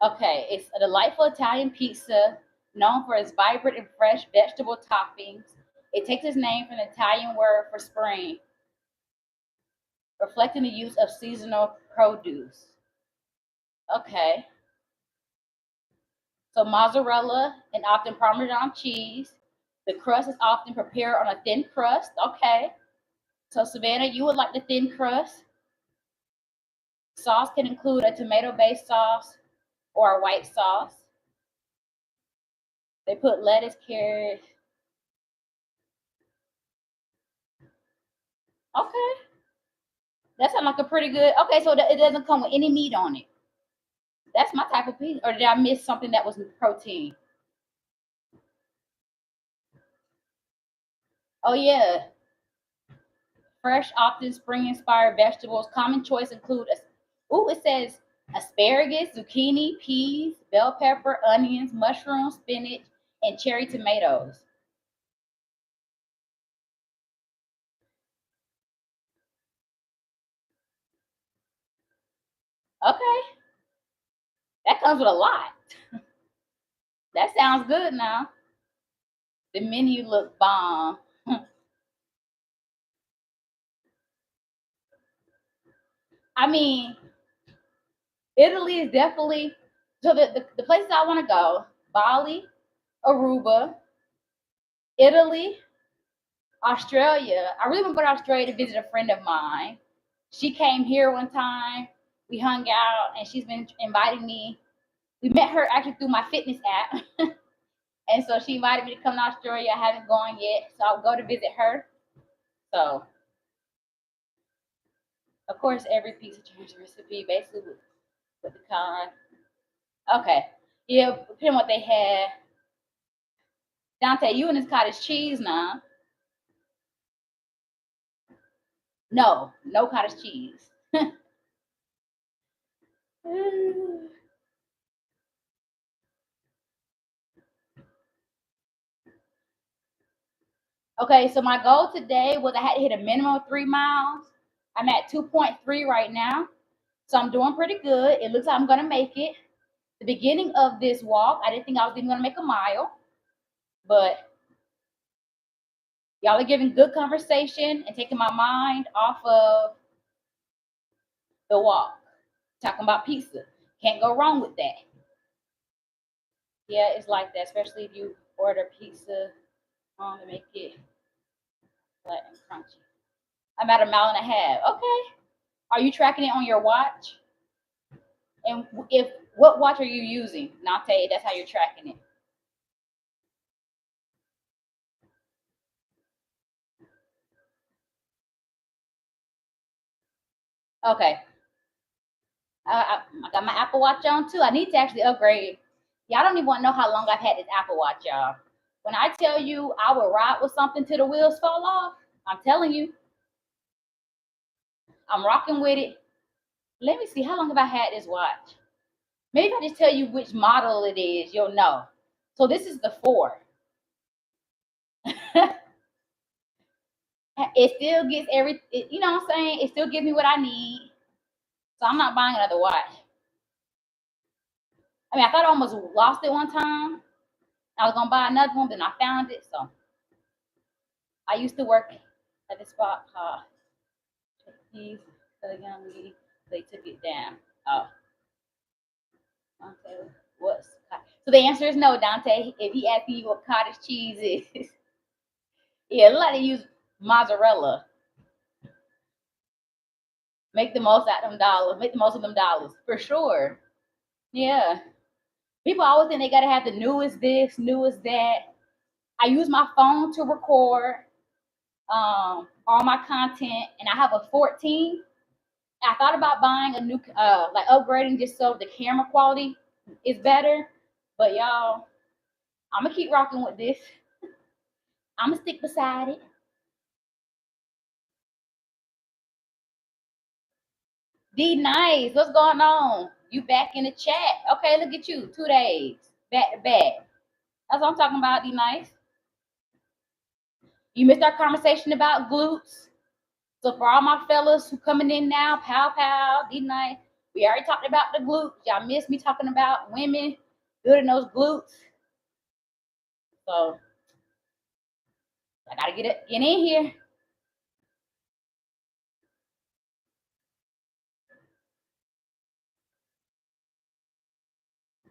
Okay, it's a delightful Italian pizza known for its vibrant and fresh vegetable toppings. It takes its name from the Italian word for spring, reflecting the use of seasonal produce. Okay, so mozzarella and often Parmesan cheese. The crust is often prepared on a thin crust. Okay, so Savannah, you would like the thin crust. Sauce can include a tomato-based sauce or a white sauce. They put lettuce, carrot. Okay, that sounds like a pretty good. Okay, so it doesn't come with any meat on it. That's my type of pizza. Or did I miss something that was protein? Oh yeah, fresh, often spring-inspired vegetables. Common choice include. Ooh, it says asparagus, zucchini, peas, bell pepper, onions, mushrooms, spinach, and cherry tomatoes. Okay, that comes with a lot. That sounds good now. The menu look bomb. I mean, Italy is definitely so the places I want to go. Bali, Aruba, Italy, Australia. I really want to go to Australia to visit a friend of mine. She came here one time. We hung out, and she's been inviting me. We met her actually through my fitness app, and so she invited me to come to Australia. I haven't gone yet, so I'll go to visit her. So, of course, every piece of change recipe basically with the con. Okay, yeah, depending on what they had. Dante, you and this cottage cheese now? No, no cottage cheese. Okay, so my goal today was I had to hit a minimum of 3 miles. I'm at 2.3 right now, so I'm doing pretty good. It looks like I'm gonna make it. The beginning of this walk, I didn't think I was even gonna make a mile, but y'all are giving good conversation and taking my mind off of the walk. Talking about pizza. Can't go wrong with that. Yeah, it's like that, especially if you order pizza to make it flat and crunchy. I'm at a mile and a half. Okay. Are you tracking it on your watch? And if what watch are you using? Nate, that's how you're tracking it. Okay. I got my Apple Watch on too. I need to actually upgrade. Y'all don't even want to know how long I've had this Apple Watch, y'all. When I tell you I will ride with something till the wheels fall off, I'm telling you, I'm rocking with it. Let me see, how long have I had this watch? Maybe if I just tell you which model it is, you'll know. So this is the 4. It still gets you know what I'm saying? It still gives me what I need. So I'm not buying another watch. I mean, I thought I almost lost it one time. I was gonna buy another one, then I found it. So I used to work at this spot called Cheese for the young lady. They took it down. Oh, okay. What's so the answer is no, Dante. If he asks you what cottage cheese is, yeah, let it use mozzarella. Make the most out of them dollars. Make the most of them dollars for sure. Yeah. People always think they gotta have the newest this, newest that. I use my phone to record all my content, and I have a 14. I thought about buying a new, like upgrading just so the camera quality is better. But y'all, I'm gonna keep rocking with this. I'm gonna stick beside it. D nice, what's going on? You back in the chat? Okay, look at you, 2 days back to back. That's what I'm talking about. D nice. You missed our conversation about glutes. So for all my fellas who coming in now, pow pow, D night. We already talked about the glutes. Y'all missed me talking about women building those glutes. So I gotta get in here.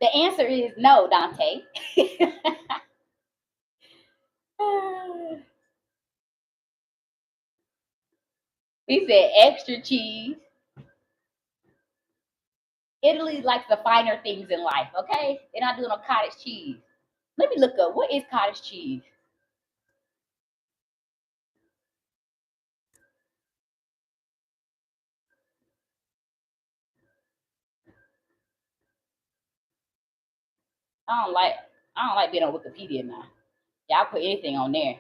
The answer is no, Dante. He said extra cheese. Italy likes the finer things in life, okay? They're not doing no cottage cheese. Let me look up what is cottage cheese. I don't like I don't like being on Wikipedia now. Y'all put anything on there.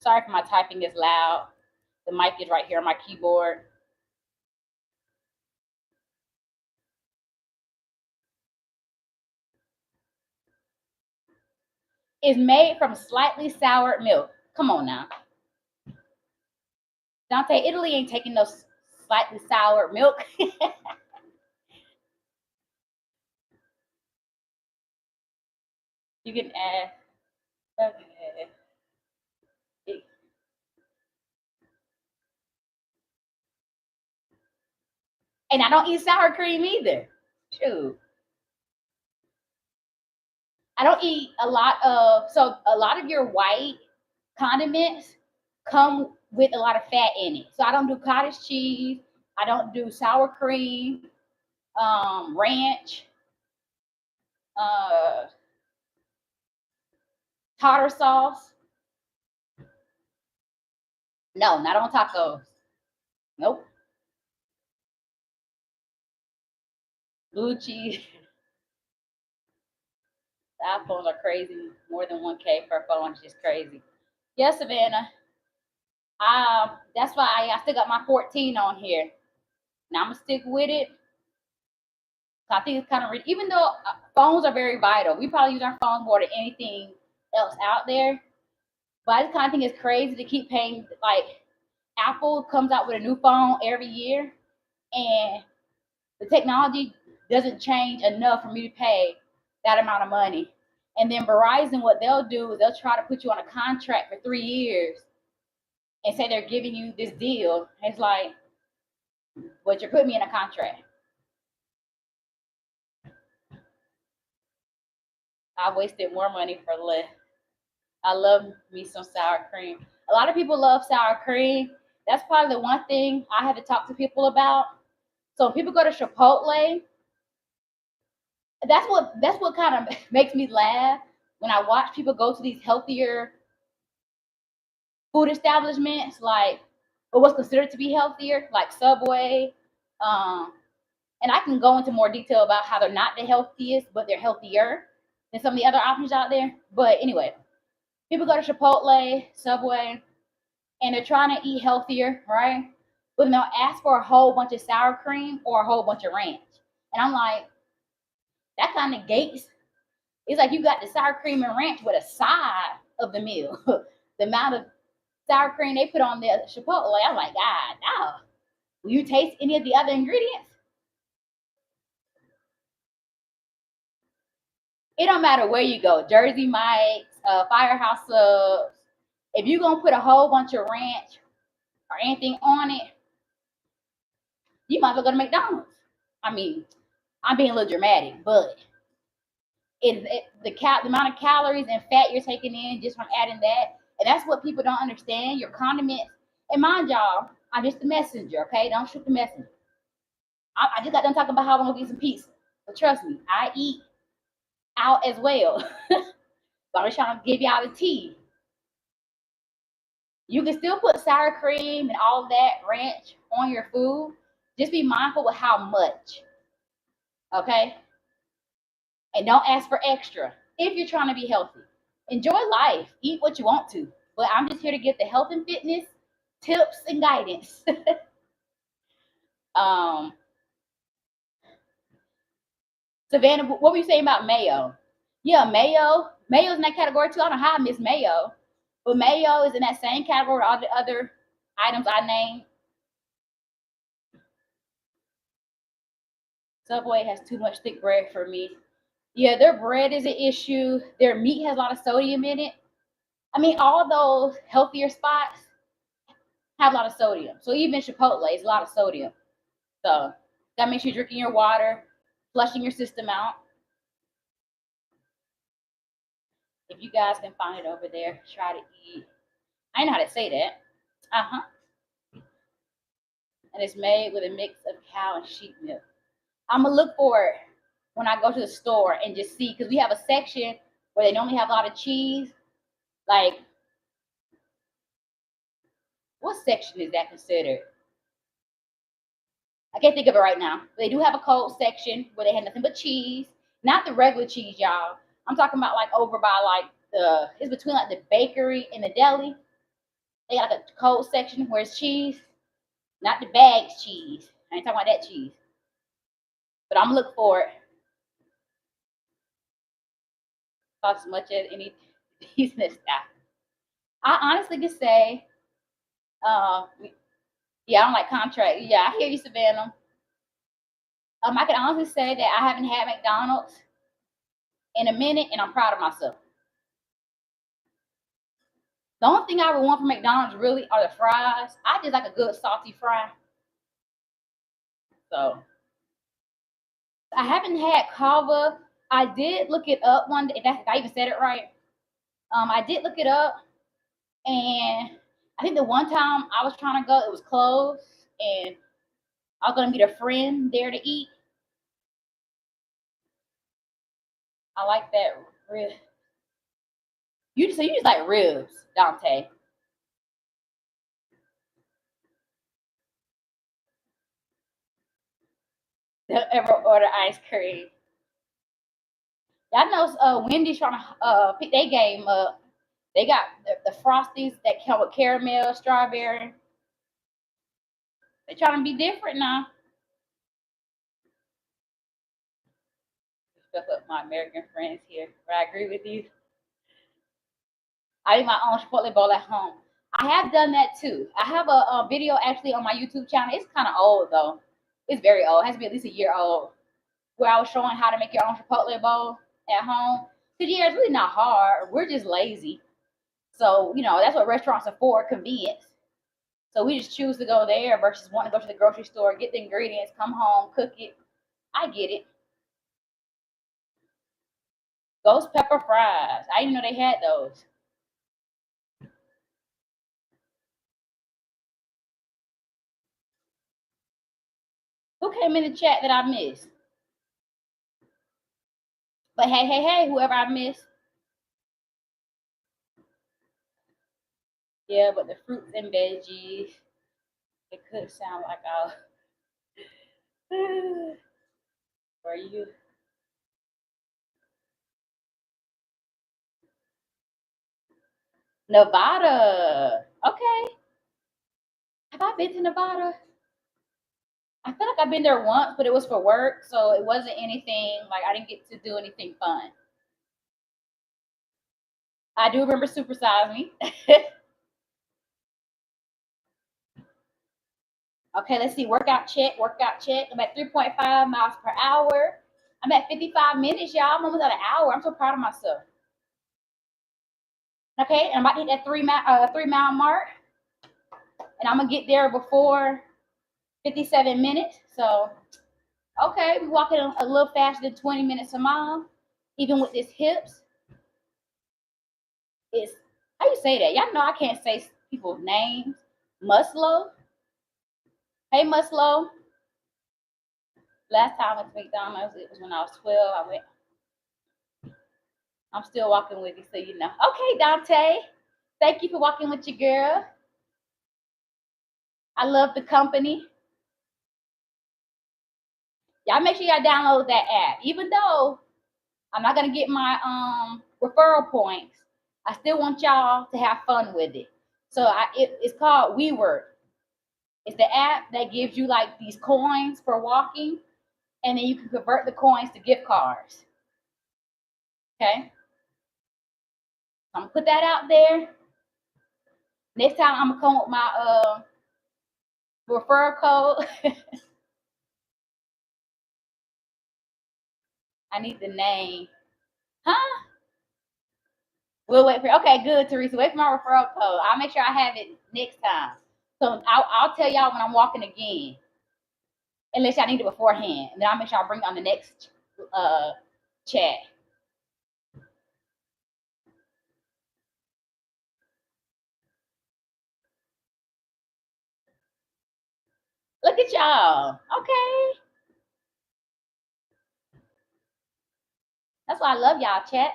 Sorry for my typing is loud. The mic is right here on my keyboard. It's made from slightly soured milk. Come on now. Dante, Italy ain't taking no slightly sour milk. You can add. Okay. And I don't eat sour cream either. Shoot. I don't eat a lot of, so a lot of your white condiments come with a lot of fat in it. So I don't do cottage cheese. I don't do sour cream, ranch, uh, tartar sauce. No, not on tacos. Nope. Blue cheese. The iPhones are crazy. More than 1K per phone is just crazy. Yes, Savannah. That's why I still got my 14 on here. Now I'm gonna stick with it. I think it's kind of even though phones are very vital. We probably use our phones more than anything else out there. But I just kind of think it's crazy to keep paying. Like Apple comes out with a new phone every year, and the technology doesn't change enough for me to pay that amount of money. And then Verizon, what they'll do is they'll try to put you on a contract for 3 years and say they're giving you this deal. It's like, but you're putting me in a contract. I wasted more money for less. I love me some sour cream. A lot of people love sour cream. That's probably the one thing I had to talk to people about. So when people go to Chipotle, that's what kind of makes me laugh when I watch people go to these healthier food establishments, like or what's considered to be healthier, like Subway. Um, and I can go into more detail about how they're not the healthiest, but they're healthier than some of the other options out there. But anyway, people go to Chipotle, Subway, and they're trying to eat healthier, right? But then they'll ask for a whole bunch of sour cream or a whole bunch of ranch. And I'm like, that kind of negates. It's like you got the sour cream and ranch with a side of the meal. The amount of sour cream they put on the Chipotle, I'm like, God, no. Will you taste any of the other ingredients? It don't matter where you go, Jersey Mike's, Firehouse Subs. If you're gonna put a whole bunch of ranch or anything on it, you might as well go to McDonald's. I mean, I'm being a little dramatic, but the amount of calories and fat you're taking in just from adding that, and that's what people don't understand. Your condiments, and mind y'all, I'm just the messenger. Okay, don't shoot the messenger. I just got done talking about how I'm gonna get some pizza, but trust me, I eat out as well. But I'm just trying to give y'all the tea. You can still put sour cream and all that ranch on your food. Just be mindful with how much. Okay? And don't ask for extra if you're trying to be healthy. Enjoy life. Eat what you want to. But I'm just here to get the health and fitness tips and guidance. um, Savannah, what were you saying about mayo? Yeah, mayo. Mayo's in that category too. I don't know how I miss mayo. But mayo is in that same category all the other items I named. Subway has too much thick bread for me. Yeah, their bread is an issue. Their meat has a lot of sodium in it. I mean, all those healthier spots have a lot of sodium. So even Chipotle is a lot of sodium. So that makes you drinking your water, flushing your system out. If you guys can find it over there, try to eat. I know how to say that. Uh-huh. And it's made with a mix of cow and sheep milk. I'm gonna look for it when I go to the store and just see, because we have a section where they normally have a lot of cheese. Like, what section is that considered? I can't think of it right now. But they do have a cold section where they had nothing but cheese, not the regular cheese, y'all. I'm talking about like over by like it's between like the bakery and the deli. They got like a cold section where it's cheese, not the bagged cheese. I ain't talking about that cheese. But I'm looking for it. Cost as much as any business stuff. I honestly can say, uh, yeah, I don't like contract. Yeah, I hear you, Savannah. I can honestly say that I haven't had McDonald's in a minute, and I'm proud of myself. The only thing I would want from McDonald's really are the fries. I just like a good salty fry. So I haven't had kava. I did look it up one day. If I even said it right. I did look it up, and I think the one time I was trying to go, it was closed, and I was gonna meet a friend there to eat. I like that rib. You just like ribs, Dante. Don't ever order ice cream. Y'all know Wendy's trying to pick their game up. They got the frosties that come with caramel, strawberry. They're trying to be different now. Stuff up my American friends here, but I agree with you. I eat my own Chipotle bowl at home. I have done that too. I have a video actually on my YouTube channel. It's kind of old though. It's very old. It has to be at least a year old. Where I was showing how to make your own Chipotle bowl at home. Because yeah, it's really not hard. We're just lazy. So, that's what restaurants are for, convenience. So we just choose to go there versus wanting to go to the grocery store, get the ingredients, come home, cook it. I get it. Ghost pepper fries. I didn't know they had those. Who came in the chat that I missed? But hey, whoever I missed. Yeah, but the fruits and veggies, it could sound like I'll for you. Nevada. Okay. Have I been to Nevada? I feel like I've been there once, but it was for work, so it wasn't anything like I didn't get to do anything fun. I do remember Super Size Me. Okay, let's see. Workout check. I'm at 3.5 miles per hour. I'm at 55 minutes, y'all. I'm almost at an hour. I'm so proud of myself. Okay, I'm about to hit that 3 mile mark, and I'm gonna get there before 57 minutes. So, okay, we're walking a little faster than 20 minutes a mile, even with this hips. It's how you say that? Y'all know I can't say people's names. Muslow. Hey, Muslow. Last time I went to McDonald's, it was when I was 12. I'm still walking with you, so you know. Okay, Dante. Thank you for walking with your girl. I love the company. Y'all make sure y'all download that app. Even though I'm not gonna get my referral points, I still want y'all to have fun with it. So it's called WeWork. It's the app that gives you like these coins for walking, and then you can convert the coins to gift cards. Okay. I'm gonna put that out there. Next time I'm gonna come with my referral code. I need the name. Huh? We'll wait for. Okay, good, Teresa. Wait for my referral code. I'll make sure I have it next time. So I'll tell y'all when I'm walking again, unless y'all need it beforehand, and then I'll make sure I bring it on the next chat. Look at y'all. Okay. That's why I love y'all, chat.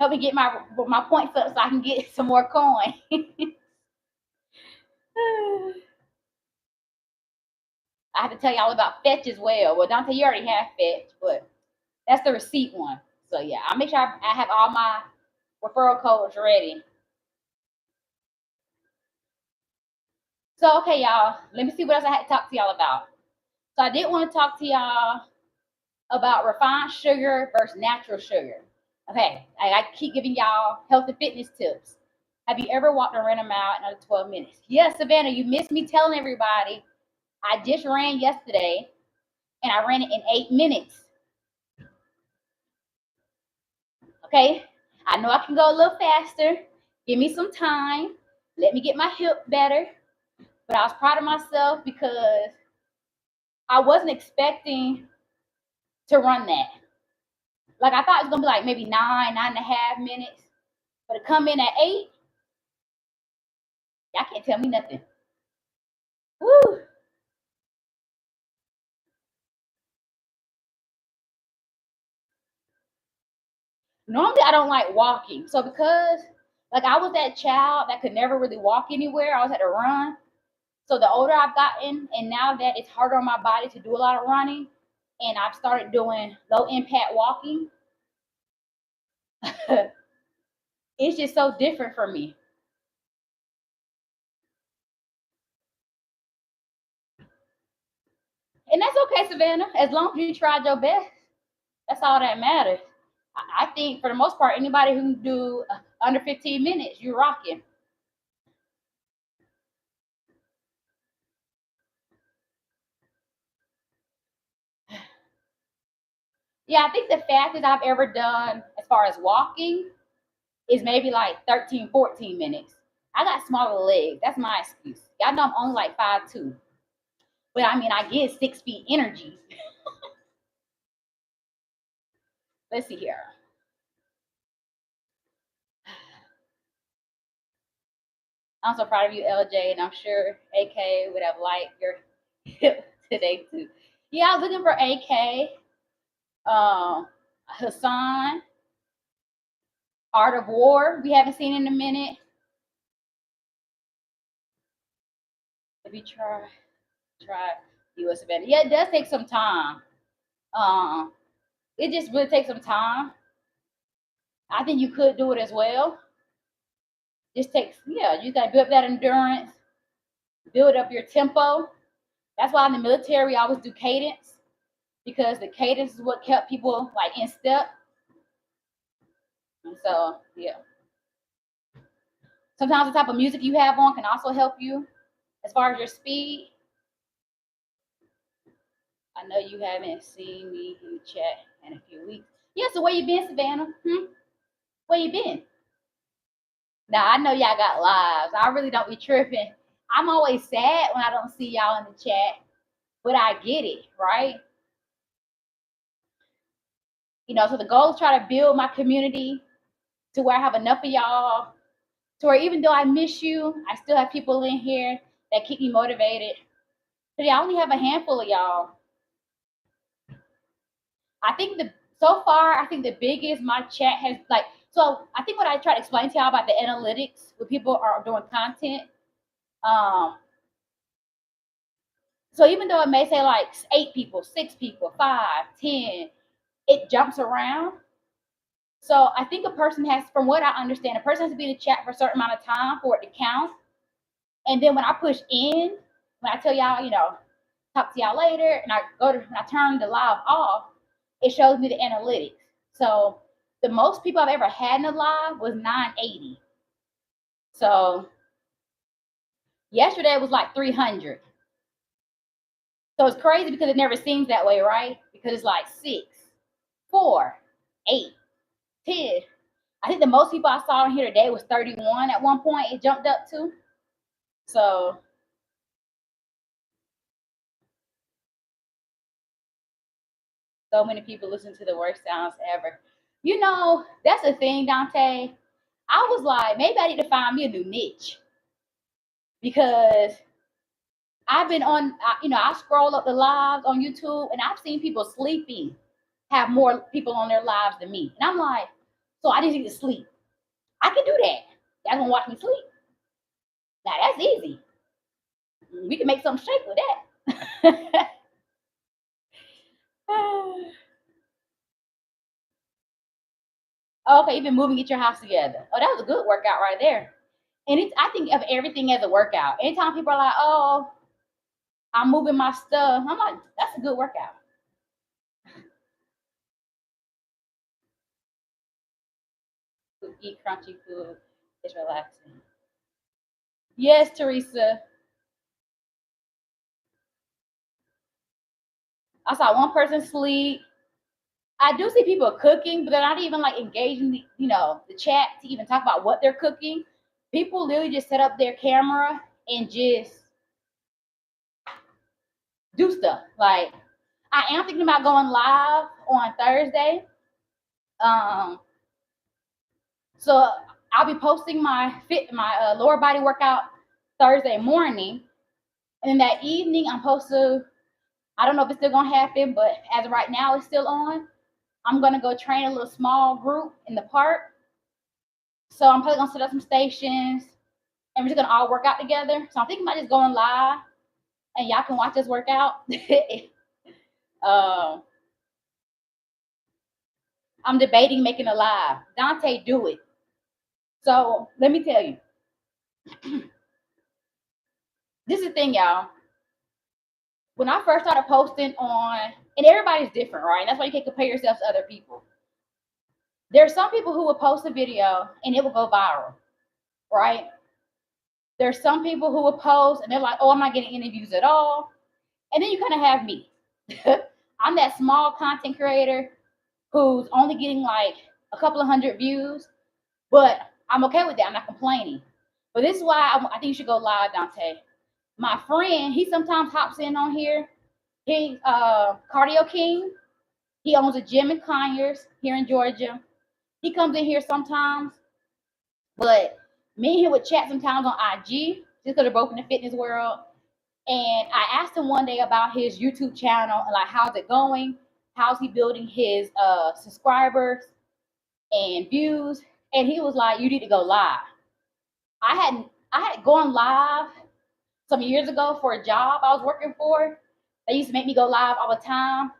Help me get my points up so I can get some more coin. I have to tell y'all about Fetch as well. Well, Dante, you already have Fetch, but that's the receipt one. So yeah, I'll make sure I have all my referral codes ready. So okay, y'all, let me see what else I had to talk to y'all about. So I did want to talk to y'all about refined sugar versus natural sugar. Okay, I keep giving y'all health and fitness tips. Have you ever walked a random mile in under 12 minutes? Yes, Savannah, you missed me telling everybody. I just ran yesterday, and I ran it in 8 minutes. Okay, I know I can go a little faster. Give me some time. Let me get my hip better. But I was proud of myself because I wasn't expecting to run that. Like I thought it was gonna be like maybe 9.5 minutes, but to come in at 8, y'all can't tell me nothing. Woo. Normally I don't like walking. So because like I was that child that could never really walk anywhere, I always had to run. So the older I've gotten, and now that it's harder on my body to do a lot of running, and I've started doing low impact walking, it's just so different for me. And that's okay, Savannah. As long as you tried your best, that's all that matters. I think for the most part, anybody who can do under 15 minutes, you're rocking. Yeah, I think the fastest I've ever done as far as walking is maybe like 13, 14 minutes. I got smaller legs. That's my excuse. Y'all know I'm only like 5'2". But I mean, I get 6 feet energy. Let's see here. I'm so proud of you, LJ, and I'm sure AK would have liked your hip today too. Yeah, I was looking for AK, Hassan, Art of War. We haven't seen in a minute. If you try US event. Yeah, it does take some time. Um, it just really takes some time. I think you could do it as well. Just takes, yeah, you gotta build up that endurance, build up your tempo. That's why in the military we always do cadence because the cadence is what kept people like in step. And so yeah. Sometimes the type of music you have on can also help you as far as your speed. I know you haven't seen me in the chat in a few weeks. Yeah, so where you been, Savannah? Where you been? Now I know y'all got lives. I really don't be tripping. I'm always sad when I don't see y'all in the chat, but I get it, right? So the goal is try to build my community to where I have enough of y'all, to where even though I miss you, I still have people in here that keep me motivated. But I only have a handful of y'all. I think I think the biggest my chat has like, so I think what I try to explain to y'all about the analytics when people are doing content, um, so even though it may say like 8 people, 6 people, 5, 10, it jumps around. So I think a person has, from what I understand, a person has to be in the chat for a certain amount of time for it to count. And then when I push in, when I tell y'all, talk to y'all later, and I turn the live off, it shows me the analytics. So the most people I've ever had in a live was 980. So yesterday was like 300. So it's crazy because it never seems that way, right? Because it's like 6, 4, 8, 10. I think the most people I saw in here today was 31 at one point. It jumped up to. So many people listen to the worst sounds ever. That's the thing, Dante. I was like, maybe I need to find me a new niche because I've been I scroll up the lives on YouTube and I've seen people sleeping have more people on their lives than me. And I'm like, so I just need to sleep. I can do that. Y'all gonna watch me sleep? Now that's easy. We can make something shake with that. Okay, you've been moving, get your house together. Oh, that was a good workout right there. And I think of everything as a workout. Anytime people are like, oh, I'm moving my stuff, I'm like, that's a good workout. Eat crunchy food. It's relaxing. Yes, Teresa. I saw one person sleep. I do see people cooking, but they're not even like engaging the chat to even talk about what they're cooking. People literally just set up their camera and just do stuff. Like I am thinking about going live on Thursday. So I'll be posting my lower body workout Thursday morning, and then that evening I'm supposed to. I don't know if it's still gonna happen, but as of right now, it's still on. I'm gonna go train a little small group in the park. So I'm probably gonna set up some stations, and we're just gonna all work out together. So I'm thinking about just going live, and y'all can watch us work out. uh, I'm debating making a live. Dante, do it. So let me tell you, this is the thing, y'all. When I first started posting on, and everybody's different, right? That's why you can't compare yourself to other people. There's some people who will post a video and it will go viral, right? There's some people who will post and they're like, oh, I'm not getting interviews at all. And then you kind of have me. I'm that small content creator who's only getting like a couple of hundred views, but I'm okay with that. I'm not complaining. But this is why I think you should go live, Dante. My friend, he sometimes hops in on here. He Cardio King. He owns a gym in Conyers here in Georgia. He comes in here sometimes, but me and him would chat sometimes on IG just because they're both in the fitness world. And I asked him one day about his YouTube channel and like how's it going? How's he building his subscribers and views? And he was like, you need to go live. I had gone live some years ago for a job I was working for. They used to make me go live all the time.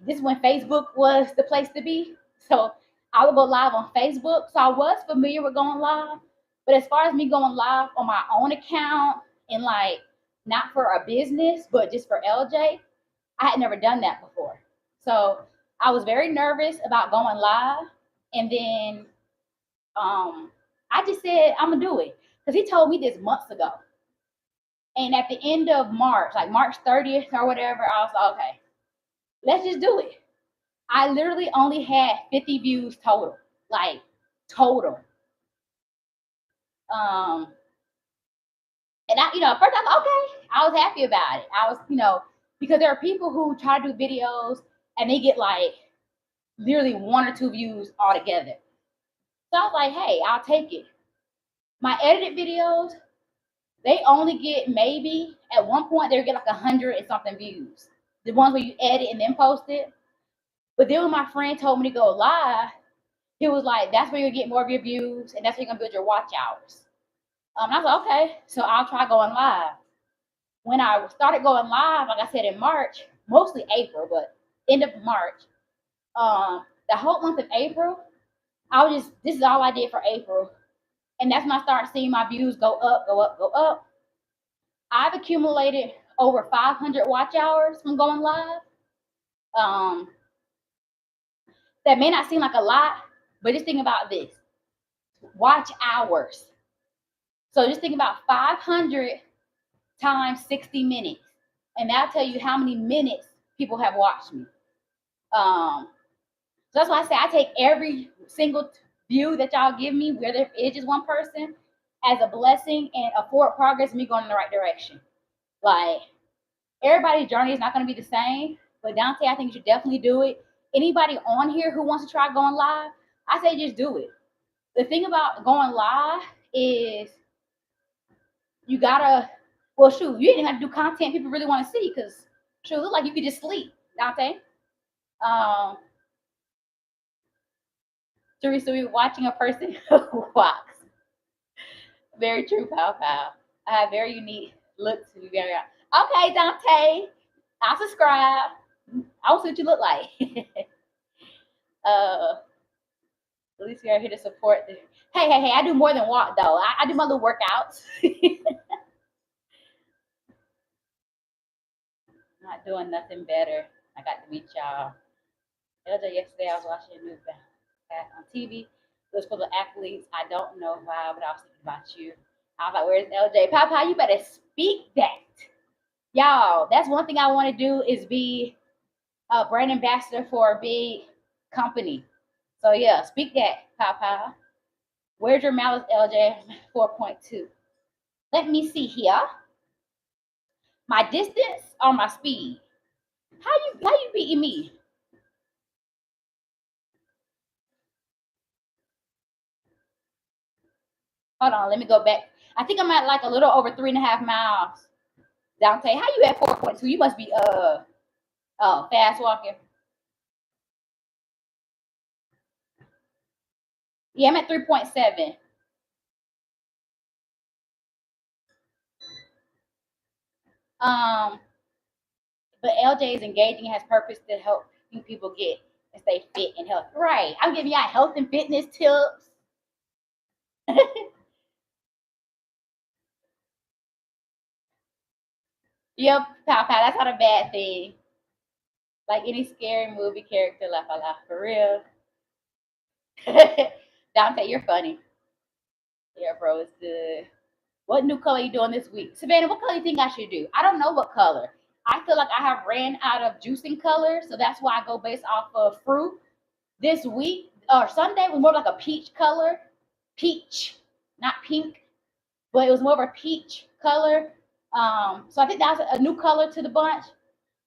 This is when Facebook was the place to be. So I would go live on Facebook. So I was familiar with going live. But as far as me going live on my own account and like not for a business, but just for LJ, I had never done that before. So I was very nervous about going live. And then I just said, I'm gonna do it. Because he told me this months ago. And at the end of March, like March 30th or whatever, I was like, okay, let's just do it. I literally only had 50 views total, like total. Um, and at first I was okay. I was happy about it. I was, because there are people who try to do videos and they get like literally 1 or 2 views altogether. So I was like, hey, I'll take it. My edited videos, they only get maybe at one point they would get like 100 and something views. The ones where you edit and then post it. But then when my friend told me to go live, he was like, that's where you'll get more of your views and that's where you're gonna build your watch hours. I was like, okay, so I'll try going live. When I started going live, like I said in March, mostly April, but end of March, the whole month of April, this is all I did for April. And that's when I started seeing my views go up, go up, go up. I've accumulated over 500 watch hours from going live. That may not seem like a lot, but just think about this. Watch hours. So just think about 500 times 60 minutes. And that'll tell you how many minutes people have watched me. So that's why I say I take every single view that y'all give me, whether it's just one person, as a blessing and a forward progress, me going in the right direction. Like, everybody's journey is not going to be the same, but Dante, I think you should definitely do it. Anybody on here who wants to try going live, I say just do it. The thing about going live is you gotta, well, shoot, you ain't have to do content people really want to see because, shoot, look like you could just sleep, Dante. Teresa, we watching a person who walks. Very true, pal. I have very unique looks to be very honest. Okay, Dante, I'll subscribe. I will see what you look like. At least we are here to support the. Hey, I do more than walk though. I do my little workouts. Not doing nothing better. I got to meet y'all. Yesterday I was watching a news on TV. It was for the athletes. I don't know why, but I was thinking about you. I was like, where's LJ? Papa, you better speak that. Y'all, that's one thing I want to do is be a brand ambassador for a big company. So yeah, speak that, Papa. Where's your malice, LJ? 4.2. Let me see here. My distance or my speed? How you beating me? Hold on, let me go back. I think I'm at like a little over 3.5 miles. Dante, how you at 4.2? You must be fast walking. Yeah, I'm at 3.7. Um, but LJ is engaging and has purpose to help people get and stay fit and healthy. Right. I'm giving y'all health and fitness tips. Yep, pow pow. That's not a bad thing. Like any scary movie character, laugh a laugh for real. Dante, you're funny. Yeah, bro, it's good. What new color you doing this week? Savannah, what color you think I should do? I don't know what color. I feel like I have ran out of juicing colors, so that's why I go based off of fruit. This week or Sunday was more like a peach color. Peach, not pink, but it was more of a peach color. So I think that's a new color to the bunch.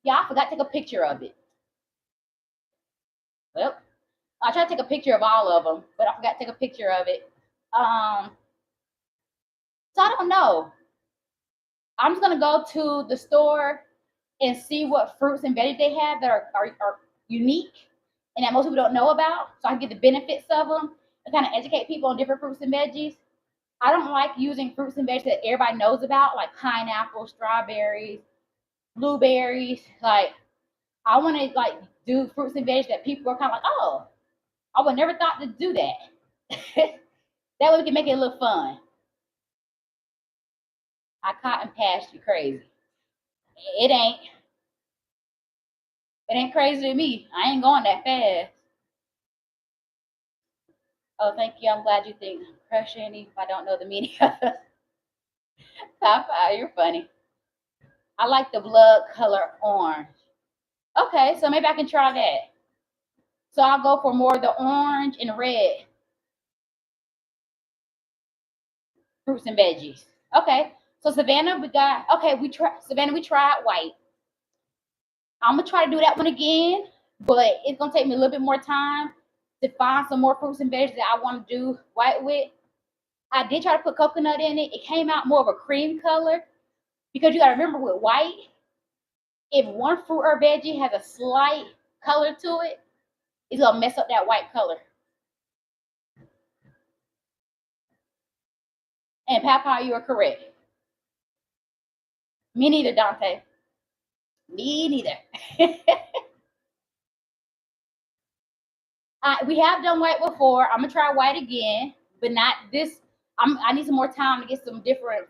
Yeah, I forgot to take a picture of it. Well, I tried to take a picture of all of them, but I forgot to take a picture of it. Um, so I don't know. I'm just gonna go to the store and see what fruits and veggies they have that are unique and that most people don't know about, so I can get the benefits of them and kind of educate people on different fruits and veggies. I don't like using fruits and veggies that everybody knows about, like pineapple, strawberries, blueberries. Like I want to like do fruits and veggies that people are kind of like, oh, I would never thought to do that. That way we can make it a little fun. I caught and passed you crazy. It ain't. It ain't crazy to me. I ain't going that fast. Oh, thank you. I'm glad you think I'm crushing if I don't know the meaning of it. Papa, you're funny. I like the blood color orange. Okay, so maybe I can try that. So I'll go for more of the orange and red fruits and veggies. Okay. So Savannah, we got okay, we try Savannah, we tried white. I'm gonna try to do that one again, but it's gonna take me a little bit more time to find some more fruits and veggies that I want to do white with. I did try to put coconut in it. It came out more of a cream color because you gotta remember with white, if one fruit or veggie has a slight color to it, it's gonna mess up that white color. And Papa, you are correct. Me neither, Dante. Me neither. We have done white before. I'm gonna try white again, but not this. I need some more time to get some different.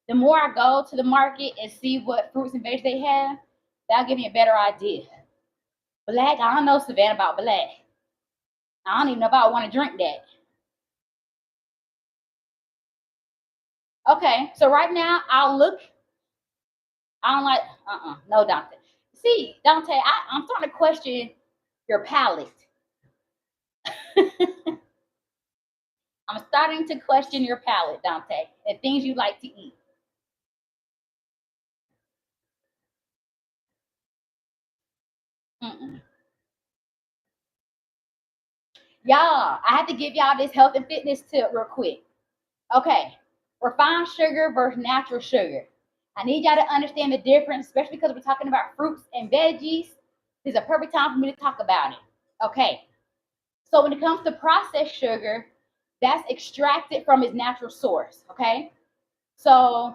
The more I go to the market and see what fruits and veggies they have, that'll give me a better idea. Black, I don't know, Savannah, about black. I don't even know if I want to drink that. Okay, so right now I'll look. I don't like. No, Dante. See, Dante, I'm starting to question your palate. I'm starting to question your palate, Dante, and things you like to eat. Mm-mm. Y'all, I have to give y'all this health and fitness tip real quick. Okay, refined sugar versus natural sugar. I need y'all to understand the difference, especially because we're talking about fruits and veggies. This is a perfect time for me to talk about it. Okay, so when it comes to processed sugar, that's extracted from its natural source. Okay, so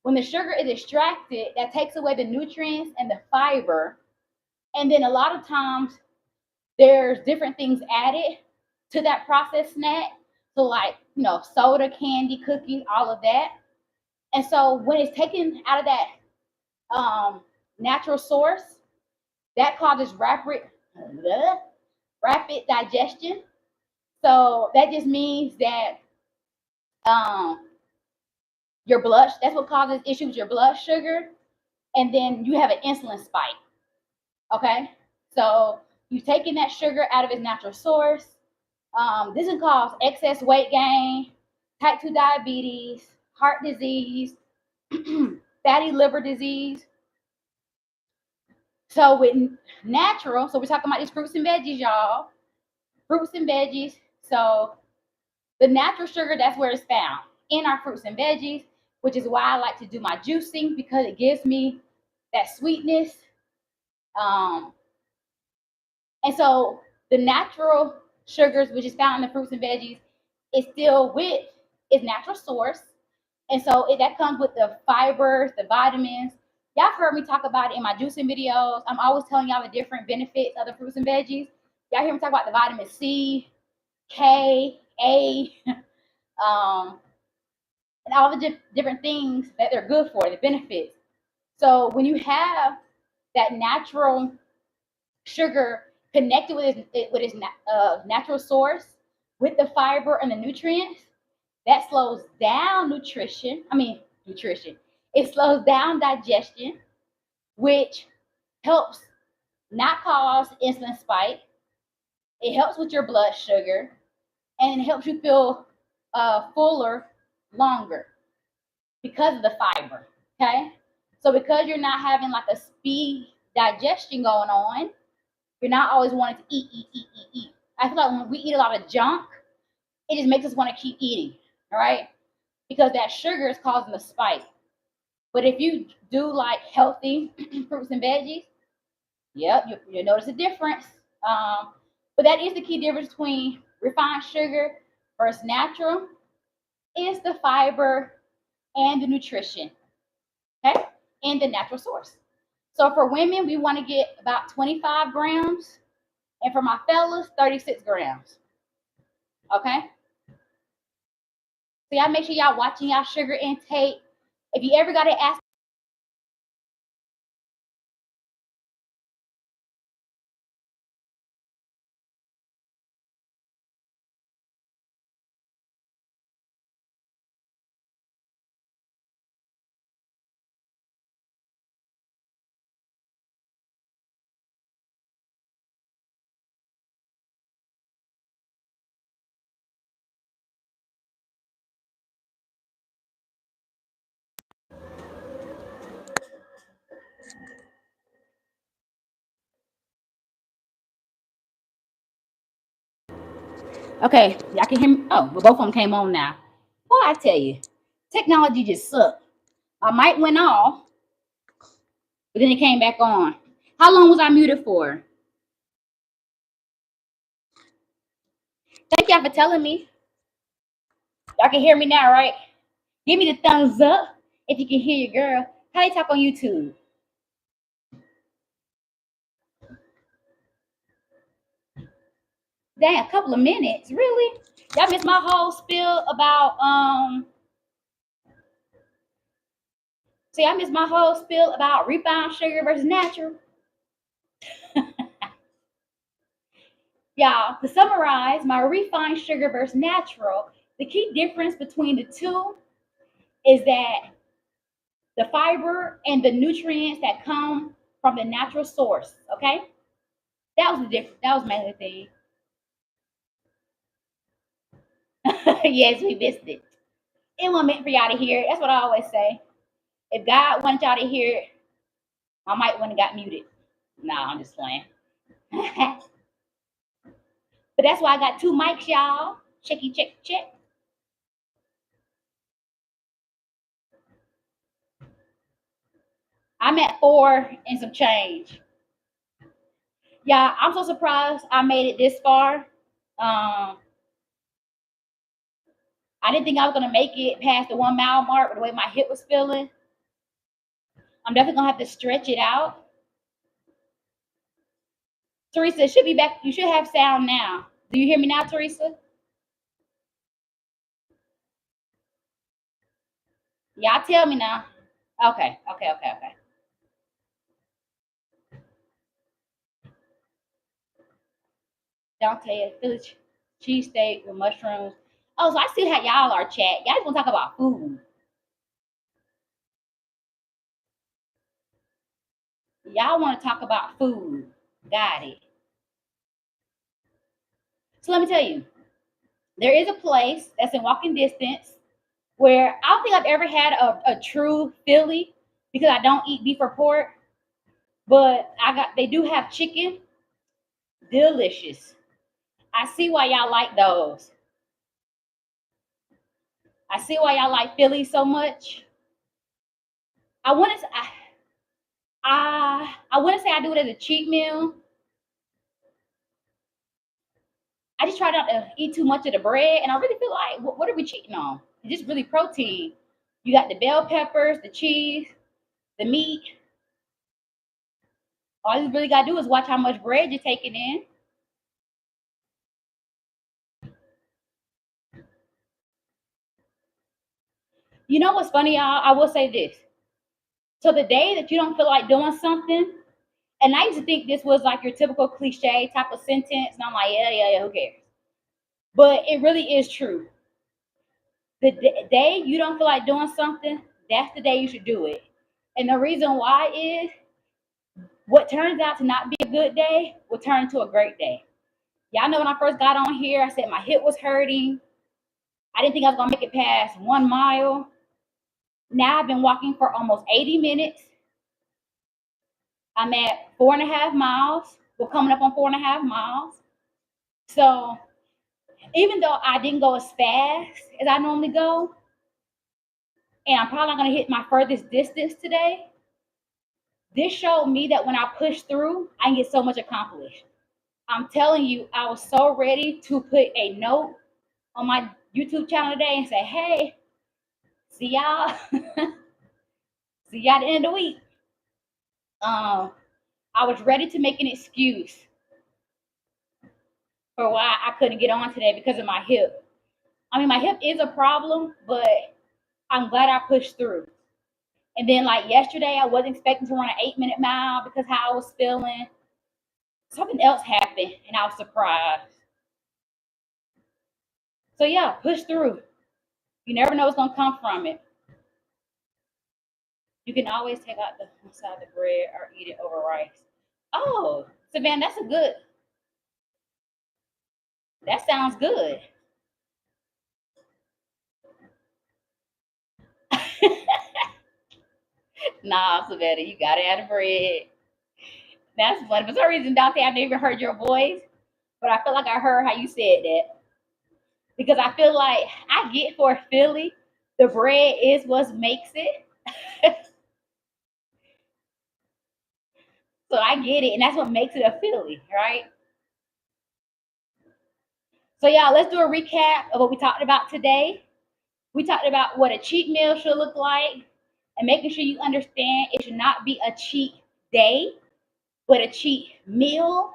when the sugar is extracted, that takes away the nutrients and the fiber. And then a lot of times there's different things added to that processed snack. So like, soda, candy, cookies, all of that. And so when it's taken out of that natural source, that causes rapid digestion. So that just means that um, your blood, that's what causes issues with your blood sugar. And then you have an insulin spike. Okay. So you've taken that sugar out of its natural source. This can cause excess weight gain, type 2 diabetes, heart disease, fatty liver disease. So with natural, so we're talking about these fruits and veggies, y'all. Fruits and veggies. So the natural sugar, that's where it's found in our fruits and veggies, which is why I like to do my juicing because it gives me that sweetness. Um, and so the natural sugars, which is found in the fruits and veggies, is still with its natural source. And so that comes with the fibers, the vitamins. Y'all have heard me talk about it in my juicing videos. I'm always telling y'all the different benefits of the fruits and veggies. Y'all hear me talk about the vitamin C, K, A, um, and all the different things that they're good for, the benefits. So when you have that natural sugar connected with its natural source, with the fiber and the nutrients, that slows down nutrition. I mean, nutrition. It slows down digestion, which helps not cause insulin spike. It helps with your blood sugar, and it helps you feel fuller longer because of the fiber. Okay, so because you're not having like a speed digestion going on, you're not always wanting to eat, eat, eat, eat, eat. I feel like when we eat a lot of junk, it just makes us want to keep eating. All right, because that sugar is causing a spike. But if you do like healthy fruits and veggies, yep, you'll notice a difference. But that is the key difference between refined sugar versus natural is the fiber and the nutrition, okay, and the natural source. So for women, we want to get about 25 grams, and for my fellas, 36 grams, okay? So y'all make sure y'all watching y'all sugar intake. If you ever got to ask, okay, y'all can hear me. Oh, well, both of them came on now. Well, I tell you, technology just sucked. My mic went off, but then it came back on. How long was I muted for? Thank y'all for telling me. Y'all can hear me now, right? Give me the thumbs up if you can hear your girl. How they talk on YouTube? Dang, a couple of minutes, really? Y'all missed my whole spiel about See, I missed my whole spiel about refined sugar versus natural. Y'all, to summarize my refined sugar versus natural, the key difference between the two is that the fiber and the nutrients that come from the natural source. Okay, that was the difference. That was mainly the thing. Yes, we missed it. It wasn't meant for y'all to hear it. That's what I always say. If God wanted y'all to hear it, I might want to got muted. Nah, I'm just playing. But that's why I got two mics, y'all. Checky, check, check. I'm at 4 and some change. Yeah, I'm so surprised I made it this far. I didn't think I was gonna make it past the 1 mile mark with the way my hip was feeling. I'm definitely gonna have to stretch it out. Teresa should be back. You should have sound now. Do you hear me now, Teresa? Y'all tell me now. Okay, okay, okay, okay. Dante, Philly cheesesteak with mushrooms. Oh, so I see how y'all are chat. Y'all just want to talk about food. Y'all want to talk about food. Got it. So let me tell you, there is a place that's in walking distance where I don't think I've ever had a true Philly because I don't eat beef or pork. But they do have chicken, delicious. I see why y'all like those. I see why y'all like Philly so much. I want to. I wouldn't say I do it as a cheat meal. I just try not to eat too much of the bread, and I really feel like, what are we cheating on? It's just really protein. You got the bell peppers, the cheese, the meat. All you really gotta do is watch how much bread you're taking in. You know what's funny, y'all? I will say this. So the day that you don't feel like doing something, and I used to think this was like your typical cliche type of sentence, and I'm like, yeah, who cares? But it really is true. The day you don't feel like doing something, that's the day you should do it. And the reason why is what turns out to not be a good day will turn into a great day. Y'all know when I first got on here, I said my hip was hurting. I didn't think I was gonna make it past 1 mile. Now I've been walking for almost 80 minutes. I'm at 4.5 miles. We're coming up on 4.5 miles. So even though I didn't go as fast as I normally go, and I'm probably not gonna hit my furthest distance today, this showed me that when I push through, I can get so much accomplished. I'm telling you, I was so ready to put a note on my YouTube channel today and say, hey, see y'all, see y'all at the end of the week. I was ready to make an excuse for why I couldn't get on today because of my hip. I mean, my hip is a problem, but I'm glad I pushed through. And then, like yesterday, I wasn't expecting to run an 8-minute mile because how I was feeling. Something else happened, and I was surprised. So yeah, push through. You never know what's gonna come from it. You can always take out the inside of the bread or eat it over rice. Oh, Savannah, that's a good. That sounds good. Nah, Savannah, you gotta add the bread. That's funny. For some reason, Dante, I've never heard your voice, but I feel like I heard how you said that because I feel like I get for Philly, the bread is what makes it. So I get it, and that's what makes it a Philly, right? So yeah, let's do a recap of what we talked about today. We talked about what a cheat meal should look like, and making sure you understand it should not be a cheat day, but a cheat meal.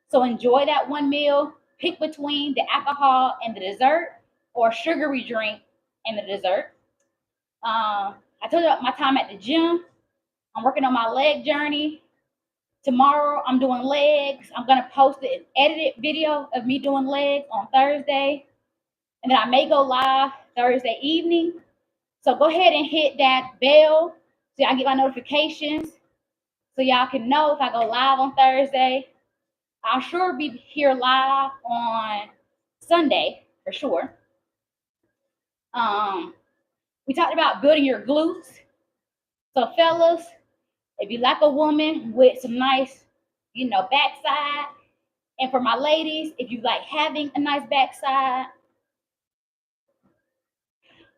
So enjoy that one meal. Pick between the alcohol and the dessert, or sugary drink and the dessert. I told you about my time at the gym. I'm working on my leg journey. Tomorrow I'm doing legs. I'm gonna post an edited video of me doing legs on Thursday, and then I may go live Thursday evening. So go ahead and hit that bell so y'all get my notifications, so y'all can know if I go live on Thursday. I'll sure be here live on Sunday for sure. We talked about building your glutes. So fellas, if you like a woman with some nice, backside, and for my ladies, if you like having a nice backside,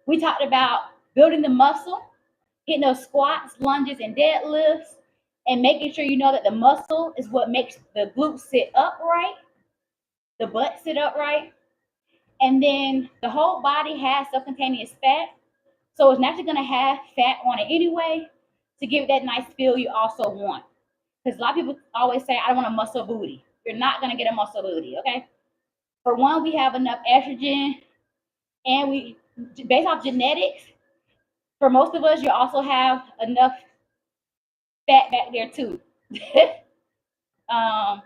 we talked about building the muscle, hitting those squats, lunges, and deadlifts, and making sure you know that the muscle is what makes the glutes sit upright, the butt sit upright, and then the whole body has subcutaneous fat, so it's naturally going to have fat on it anyway to give it that nice feel you also want. Because a lot of people always say, I don't want a muscle booty. You're not going to get a muscle booty, okay? For one, we have enough estrogen, and we, based off genetics, for most of us, you also have enough fat back there too. um,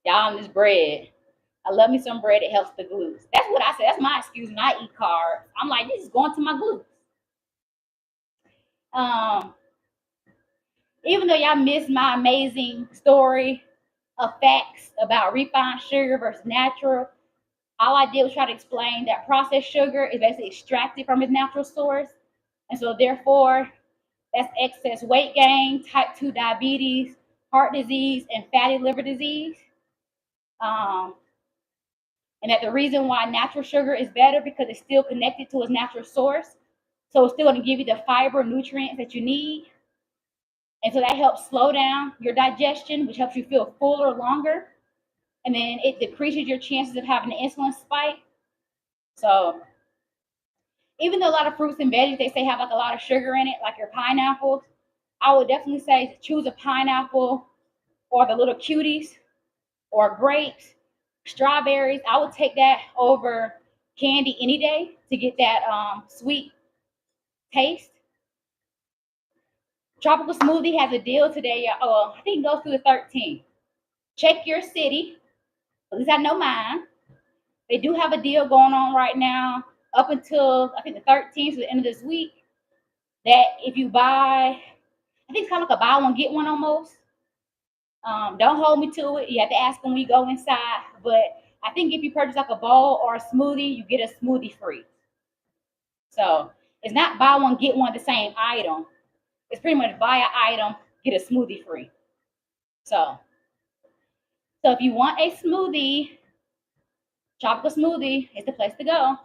y'all, this bread. I love me some bread. It helps the glutes. That's what I say. That's my excuse when I eat carbs. I'm like, this is going to my glutes. Um, Even though y'all missed my amazing story of facts about refined sugar versus natural, All I did was try to explain that processed sugar is basically extracted from its natural source. And so, therefore, that's excess weight gain, type 2 diabetes, heart disease, and fatty liver disease. Um, and that the reason why natural sugar is better because it's still connected to its natural source. So it's still going to give you the fiber nutrients that you need. And so that helps slow down your digestion, which helps you feel fuller longer. And then it decreases your chances of having an insulin spike. So even though a lot of fruits and veggies, they say have like a lot of sugar in it, like your pineapples, I would definitely say choose a pineapple or the little cuties or grapes, strawberries. I would take that over candy any day to get that sweet taste. Tropical Smoothie has a deal today. Oh, I think it goes through the 13th. Check your city. At least I know mine. They do have a deal going on right now up until I think the 13th, so the end of this week. That if you buy, I think it's kind of like a buy one get one almost. Don't hold me to it. You have to ask them when you go inside. But I think if you purchase like a bowl or a smoothie, you get a smoothie free. So it's not buy one get one the same item. It's pretty much buy an item, get a smoothie free. So if you want a smoothie, tropical smoothie is the place to go.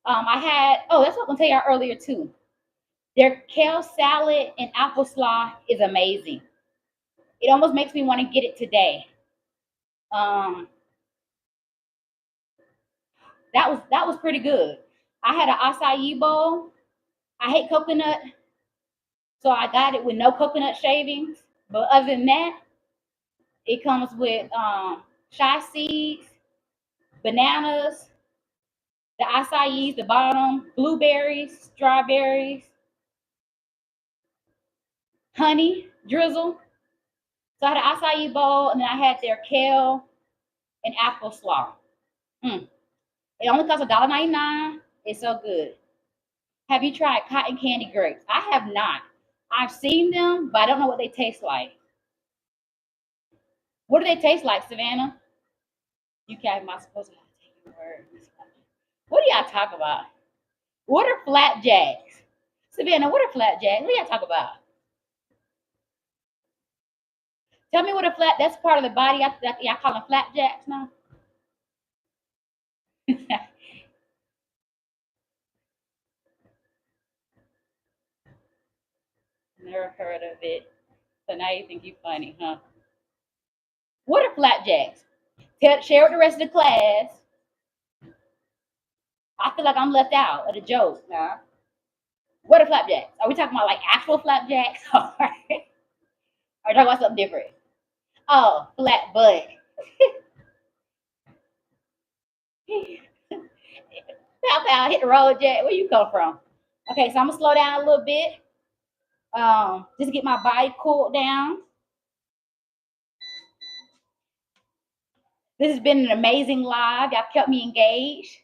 That's what I'm gonna tell you earlier too. Their kale salad and apple slaw is amazing. It almost makes me want to get it today. Um, that was pretty good. I had an acai bowl. I hate coconut, so I got it with no coconut shavings. But other than that, it comes with chia seeds, bananas, the acai, the bottom, blueberries, strawberries, honey drizzle. So I had an acai bowl, and then I had their kale and apple slaw. Mm. It only costs $1.99. It's so good. Have you tried cotton candy grapes? I have not. I've seen them, but I don't know what they taste like. What do they taste like, Savannah? You can't. Am I supposed to take your word? What do y'all talk about? What are flapjacks? Savannah, what are flapjacks? What do y'all talk about? Tell me what a flat. That's part of the body. Y'all call them flapjacks now. Never heard of it. So now you think you're funny, huh? What are flapjacks? Share with the rest of the class. I feel like I'm left out of the joke. Nah. What are flapjacks? Are we talking about like actual flapjacks? Or are we talking about something different? Oh, flat butt. Pow pow, hit the road, Jack. Where you come from? Okay, so I'm gonna slow down a little bit. Just get my body cooled down. This has been an amazing live. Y'all kept me engaged.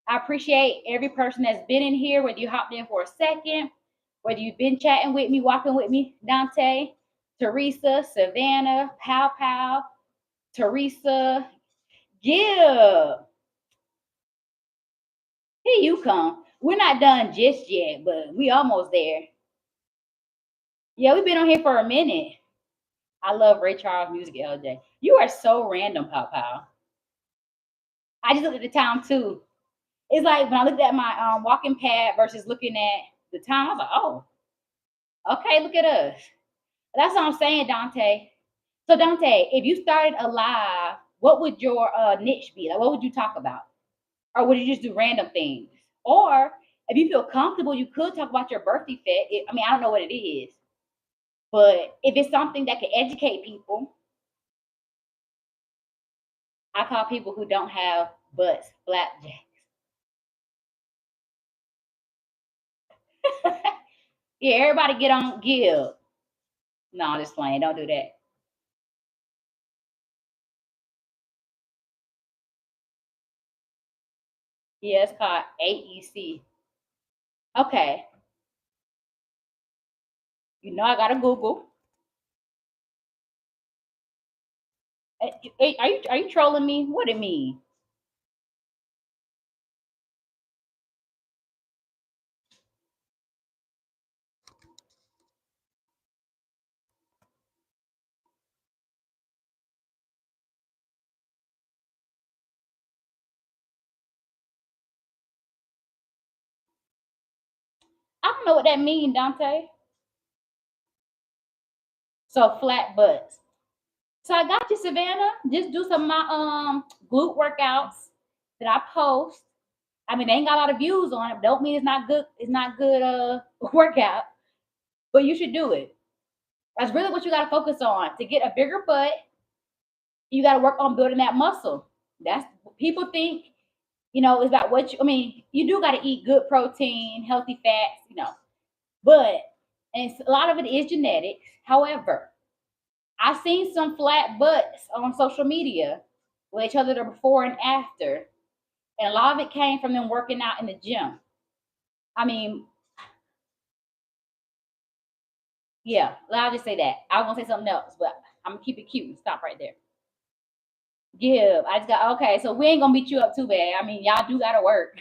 I appreciate every person that's been in here, whether you hopped in for a second, whether you've been chatting with me, walking with me, Dante, Teresa, Savannah, Pow Pow, Teresa, Gil. Here you come. We're not done just yet, but we almost there. Yeah, we've been on here for a minute. I love Ray Charles music, LJ. You are so random, Pow Pow. I just looked at the time too. It's like when I looked at my walking pad versus looking at the time, I was like, oh, okay, look at us. That's what I'm saying, Dante. So Dante, if you started a live, what would your niche be? Like, what would you talk about? Or would you just do random things? Or if you feel comfortable, you could talk about your birthday fit. I mean, I don't know what it is, but if it's something that can educate people, I call people who don't have butts flapjacks. Yeah, everybody get on give. No, I'm just playing. Don't do that. Yeah, it's called AEC. Okay. You know I gotta Google. Are you trolling me? What it mean? I don't know what that means, Dante. So flat butts. So I got you, Savannah. Just do some of my glute workouts that I post. I mean, they ain't got a lot of views on it. Don't mean it's not good. It's not good workout, but you should do it. That's really what you got to focus on to get a bigger butt. You got to work on building that muscle. That's people think. It's about what you. I mean, you do got to eat good protein, healthy fats. But and a lot of it is genetics. However, I've seen some flat butts on social media with each other the before and after, and a lot of it came from them working out in the gym. I mean, yeah, I'll just say that. I was gonna say something else, but I'm gonna keep it cute and stop right there. Give. I just got okay, so we ain't gonna beat you up too bad. I mean, y'all do gotta work.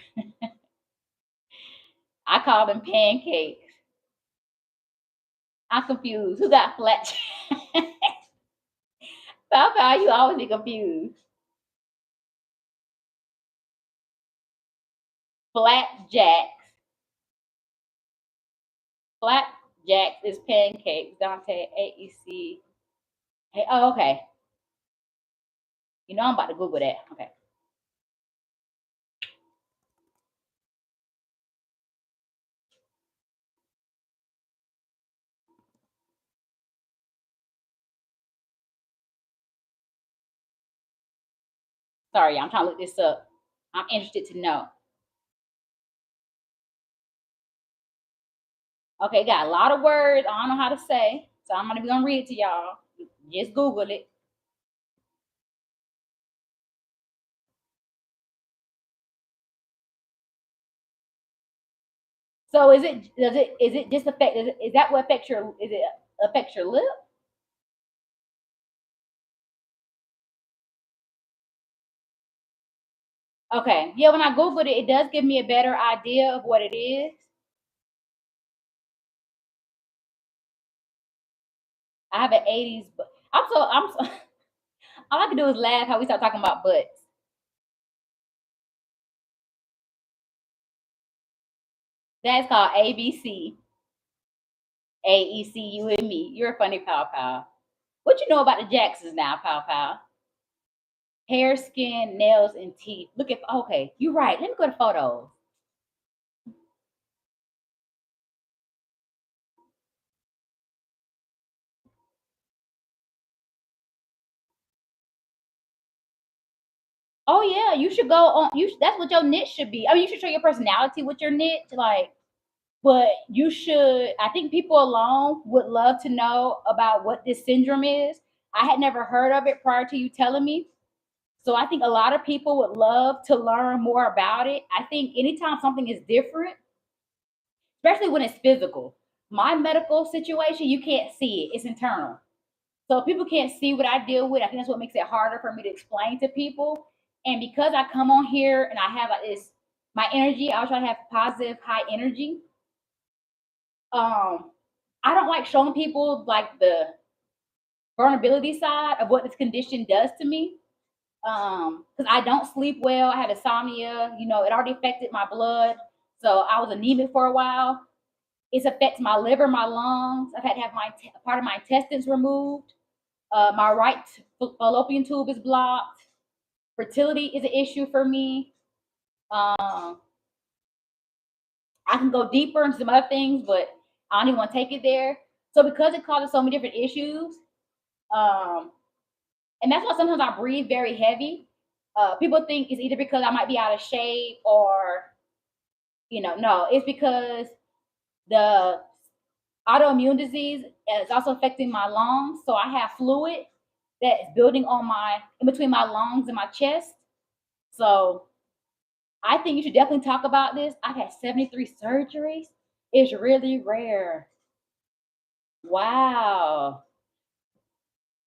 I call them pancakes. I'm confused. Who got flat? Papa, you always be confused. Flat jacks. Flat jacks is pancakes. Dante AEC. Hey, oh, okay. I'm about to Google that. Okay. Sorry, I'm trying to look this up. I'm interested to know. Okay, got a lot of words. I don't know how to say, so I'm gonna read it to y'all. Just Google it. So is it just affect is that what affects your is it affects your lip? Okay. Yeah, when I Googled it, it does give me a better idea of what it is. I have an 80s, but I'm so all I can do is laugh how we start talking about butts. That's called ABC. AEC, you and me. You're a funny pal pal. What you know about the Jacksons now, pal pal? Hair, skin, nails, and teeth. Look at okay, you're right. Let me go to photos. Oh yeah, you should go on. That's what your niche should be. I mean, you should show your personality with your niche, like. But you should. I think people alone would love to know about what this syndrome is. I had never heard of it prior to you telling me. So I think a lot of people would love to learn more about it. I think anytime something is different, especially when it's physical. My medical situation, you can't see it; it's internal. So people can't see what I deal with. I think that's what makes it harder for me to explain to people. And because I come on here and I have like this, my energy, I was trying to have positive, high energy. Um, I don't like showing people like the vulnerability side of what this condition does to me. Because I don't sleep well. I have insomnia. It already affected my blood. So I was anemic for a while. It affects my liver, my lungs. I've had to have part of my intestines removed. My right fallopian tube is blocked. Fertility is an issue for me. I can go deeper into some other things, but I don't even want to take it there. So because it causes so many different issues, um, and that's why sometimes I breathe very heavy. People think it's either because I might be out of shape or, no, it's because the autoimmune disease is also affecting my lungs. So I have fluid that is building on in between my lungs and my chest. So I think you should definitely talk about this. I've had 73 surgeries. It's really rare. Wow.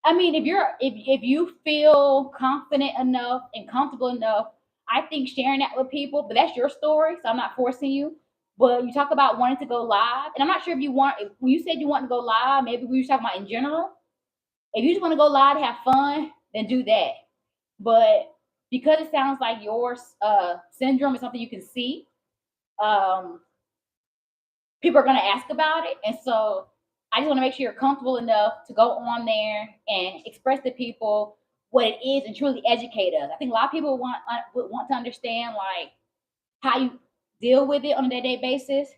I mean, if you feel confident enough and comfortable enough, I think sharing that with people, but that's your story, so I'm not forcing you. But you talk about wanting to go live, and I'm not sure when you said you want to go live, maybe we were talking about in general. If you just want to go live to have fun, then do that. But because it sounds like your syndrome is something you can see, um, people are going to ask about it. And so I just want to make sure you're comfortable enough to go on there and express to people what it is and truly educate us. I think a lot of people would want to understand like how you deal with it on a day-to-day basis.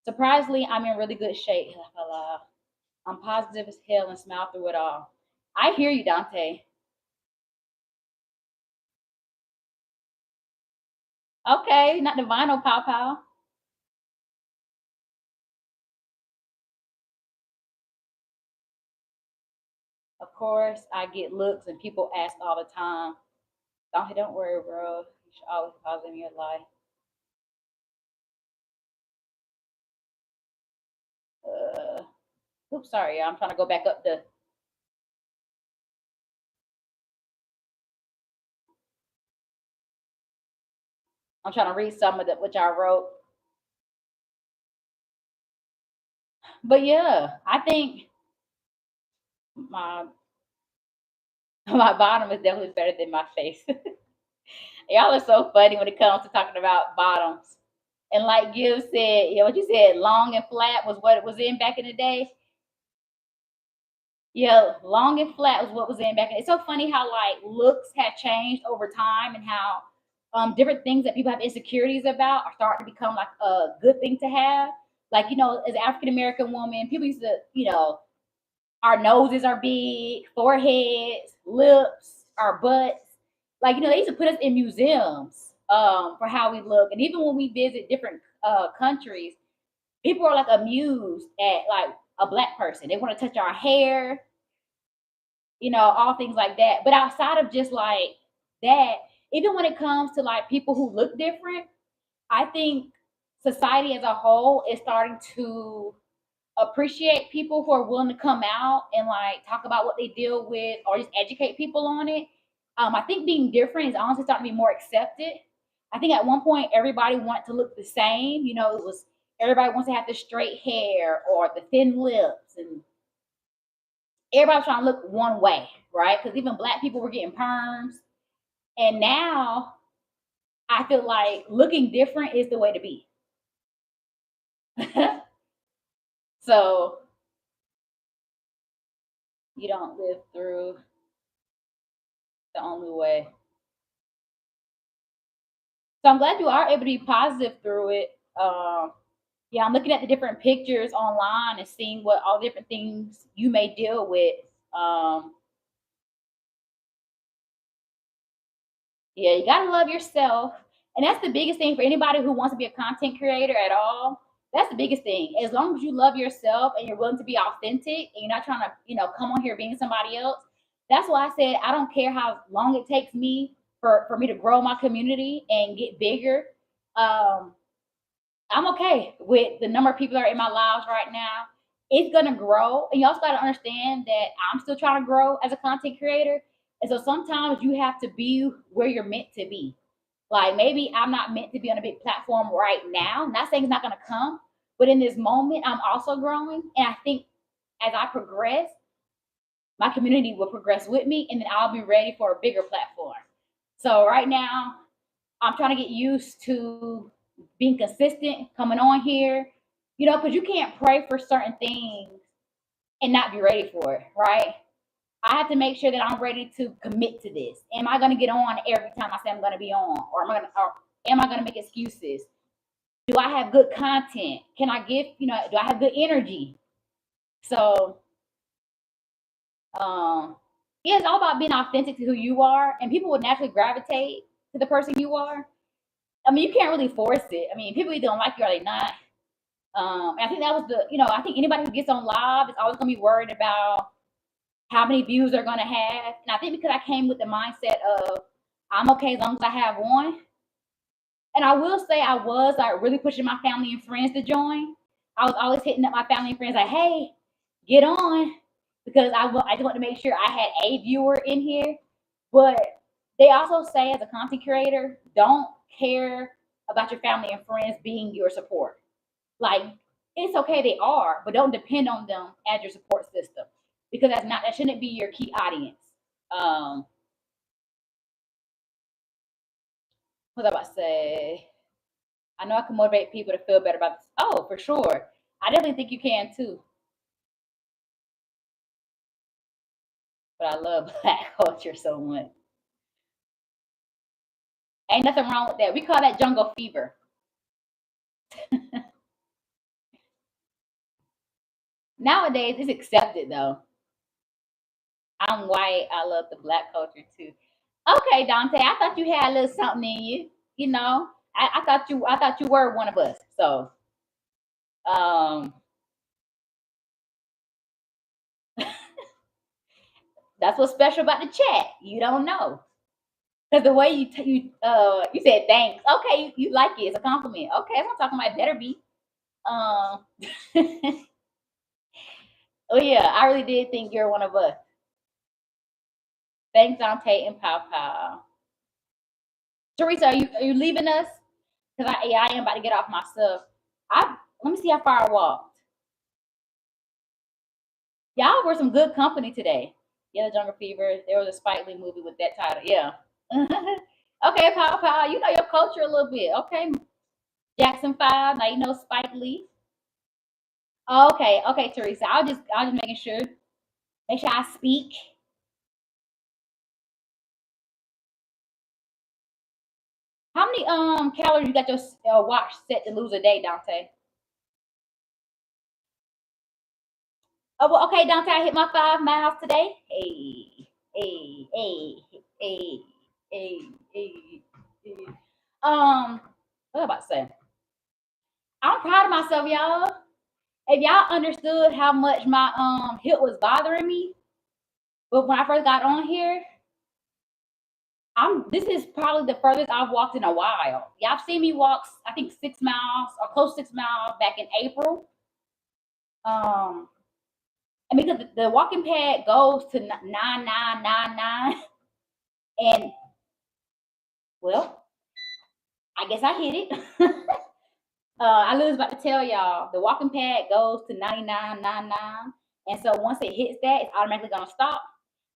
Surprisingly, I'm in really good shape. I'm positive as hell and smile through it all. I hear you, Dante. Okay, not the vinyl pow pow. Of course, I get looks and people ask all the time. Don't worry, bro. You should always be positive in your life. Uh, oops, sorry, I'm trying to go back up the. I'm trying to read some of the which I wrote. But yeah, I think my my bottom is definitely better than my face. Y'all are so funny when it comes to talking about bottoms. And like you said, what you said, long and flat was what it was in back in the day. Yeah, long and flat was what was in back. It's so funny how like looks have changed over time and how different things that people have insecurities about are starting to become like a good thing to have. Like as an African American woman, people used to our noses are big, foreheads, lips, our butts. Like they used to put us in museums for how we look, and even when we visit different countries, people are like amused at like a black person. They want to touch our hair, all things like that. But outside of just like that, even when it comes to like people who look different, I think society as a whole is starting to appreciate people who are willing to come out and like talk about what they deal with or just educate people on it. I think being different is honestly starting to be more accepted. I think at one point everybody wanted to look the same. It was everybody wants to have the straight hair or the thin lips, and everybody's trying to look one way, right? Because even black people were getting perms, and now I feel like looking different is the way to be. So you don't live through the only way. So I'm glad you are able to be positive through it. Yeah, I'm looking at the different pictures online and seeing what all the different things you may deal with. Um, yeah, you gotta love yourself, and that's the biggest thing for anybody who wants to be a content creator at all. That's the biggest thing. As long as you love yourself and you're willing to be authentic, and you're not trying to, come on here being somebody else. That's why I said I don't care how long it takes me for me to grow my community and get bigger. Um, I'm okay with the number of people that are in my lives right now. It's gonna grow, and you also gotta understand that I'm still trying to grow as a content creator. And so sometimes you have to be where you're meant to be. Like maybe I'm not meant to be on a big platform right now. Not saying it's not gonna come, but in this moment, I'm also growing. And I think as I progress, my community will progress with me, and then I'll be ready for a bigger platform. So right now, I'm trying to get used to being consistent, coming on here, because you can't pray for certain things and not be ready for it, right? I have to make sure that I'm ready to commit to this. Am I going to get on every time I say I'm going to be on, or am I going to make excuses? Do I have good content? Can I give, do I have good energy? So, um, yeah, it's all about being authentic to who you are, and people will naturally gravitate to the person you are. I mean, you can't really force it. I mean, people either don't like you or they not. And I think that was I think anybody who gets on live is always gonna be worried about how many views they're gonna have. And I think because I came with the mindset of I'm okay as long as I have one. And I will say I was like really pushing my family and friends to join. I was always hitting up my family and friends like, hey, get on. Because I just want to make sure I had a viewer in here. But they also say as a content creator, don't care about your family and friends being your support. Like it's okay they are, but don't depend on them as your support system because that shouldn't be your key audience. Um, what was I about to say? I know I can motivate people to feel better about this. Oh, for sure. I definitely think you can too. But I love Black culture so much. Ain't nothing wrong with that. We call that jungle fever. Nowadays, it's accepted though. I'm white. I love the Black culture too. Okay, Dante. I thought you had a little something in you. You know, I thought you were one of us. So, um, that's what's special about the chat. You don't know. Because the way you said thanks. Okay, you like it. It's a compliment. Okay, that's what I'm talking about. It better be. Um, oh yeah, I really did think you're one of us. Thanks, Dante and Pow Pow. Teresa, are you leaving us? Because I am about to get off my stuff. I Let me see how far I walked. Y'all were some good company today. Yeah, the Jungle Fever. There was a Spike Lee movie with that title. Yeah. Okay, Pow Pow. You know your culture a little bit. Okay, Jackson 5. Now you know Spike Lee. Okay, okay, Teresa. I'll just making sure. Make sure I speak. How many calories you got your watch set to lose a day, Dante? Oh well, okay, Dante. I hit my 5 miles today. Hey, hey, hey, hey, hey, hey, hey. What am I about to say? I'm proud of myself, y'all. If y'all understood how much my hip was bothering me, but when I first got on here, this is probably the furthest I've walked in a while. Y'all seen me walk, I think 6 miles or close 6 miles back in April. Um, and because the walking pad goes to 9999, and well, I guess I hit it. I was about to tell y'all the walking pad goes to 9999, and so once it hits that, it's automatically gonna stop.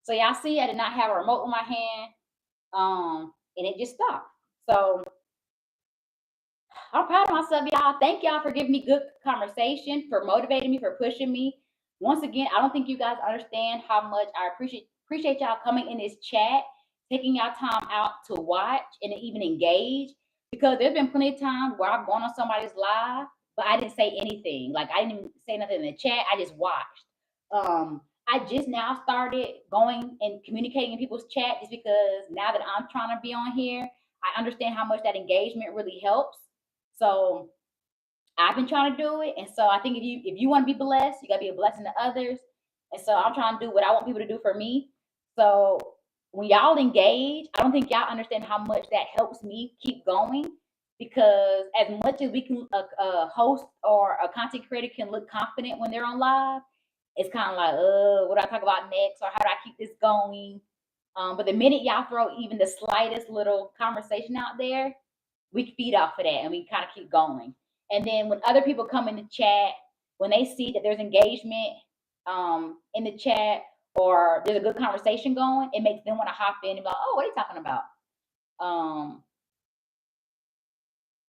So y'all see, I did not have a remote in my hand, and it just stopped. So I'm proud of myself, y'all. Thank y'all for giving me good conversation, for motivating me, for pushing me. Once again, I don't think you guys understand how much I appreciate y'all coming in this chat, taking y'all time out to watch and even engage. Because there's been plenty of times where I've gone on somebody's live, but I didn't say anything. Like I didn't even say nothing in the chat. I just watched. I just now started going and communicating in people's chat just because now that I'm trying to be on here, I understand how much that engagement really helps. So I've been trying to do it. And so I think if you want to be blessed, you gotta be a blessing to others. And so I'm trying to do what I want people to do for me. So when y'all engage, I don't think y'all understand how much that helps me keep going. Because as much as we can, a host or a content creator can look confident when they're on live, it's kind of like, what do I talk about next, or how do I keep this going? But the minute y'all throw even the slightest little conversation out there, we feed off of that and we kind of keep going. And then when other people come in the chat, when they see that there's engagement in the chat or there's a good conversation going, it makes them want to hop in and be like, oh, what are you talking about? Um,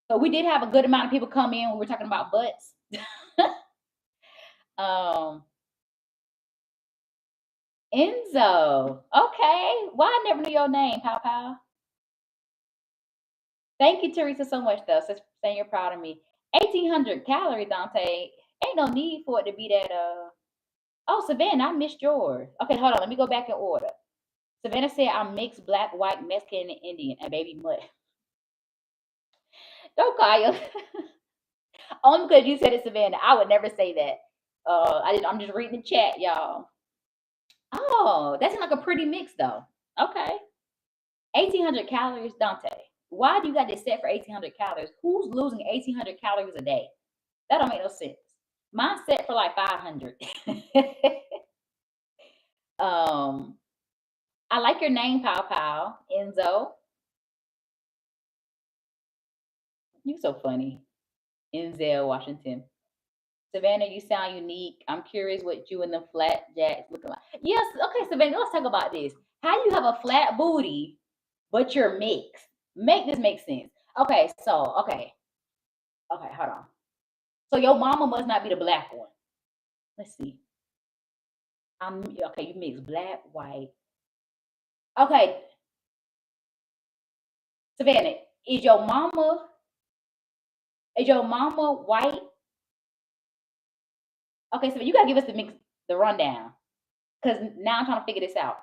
so we did have a good amount of people come in when we were talking about butts. um, Enzo. Okay. Well, I never knew your name, Pow Pow. Thank you, Teresa, so much, though, for saying you're proud of me. 1,800 calories, Dante. Ain't no need for it to be that. Oh, Savannah, I missed yours. Okay, hold on. Let me go back in order. Savannah said I'm mixed black, white, Mexican, and Indian, and baby mutt. Don't call you. Only because you said it, Savannah. I would never say that. I'm just reading the chat, y'all. Oh, that's like a pretty mix, though. Okay. 1,800 calories, Dante. Why do you got this set for 1,800 calories? Who's losing 1,800 calories a day? That don't make no sense. Mine's set for like 500. um, I like your name, Pow Pow, Enzo. You so funny. Enzel, Washington. Savannah, you sound unique. I'm curious what you and the flat jacks look like. Yes, okay, Savannah, let's talk about this. How you have a flat booty, but you're mixed? Make this make sense. Okay, so okay. Okay, hold on. So your mama must not be the black one. Let's see. I'm okay. You mix black, white. Okay, Savannah, is your mama is your mama white? Okay, so you gotta give us the rundown, cause now I'm trying to figure this out.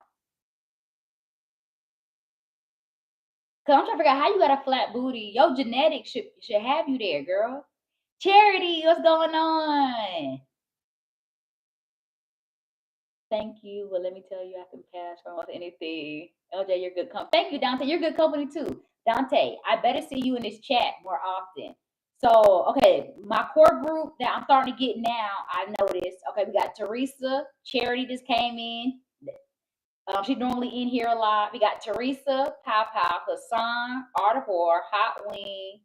Cause I'm trying to figure out how you got a flat booty. Your genetics should have you there, girl. Charity, what's going on? Thank you. Well, let me tell you, I can pass for almost anything. LJ, you're good company. Thank you, Dante. You're good company too. Dante, I better see you in this chat more often. So, okay, my core group that I'm starting to get now, I noticed. Okay, we got Teresa. Charity just came in. She's normally in here a lot. We got Teresa, Pow Pow, Hassan, Art of War, Hot Wing.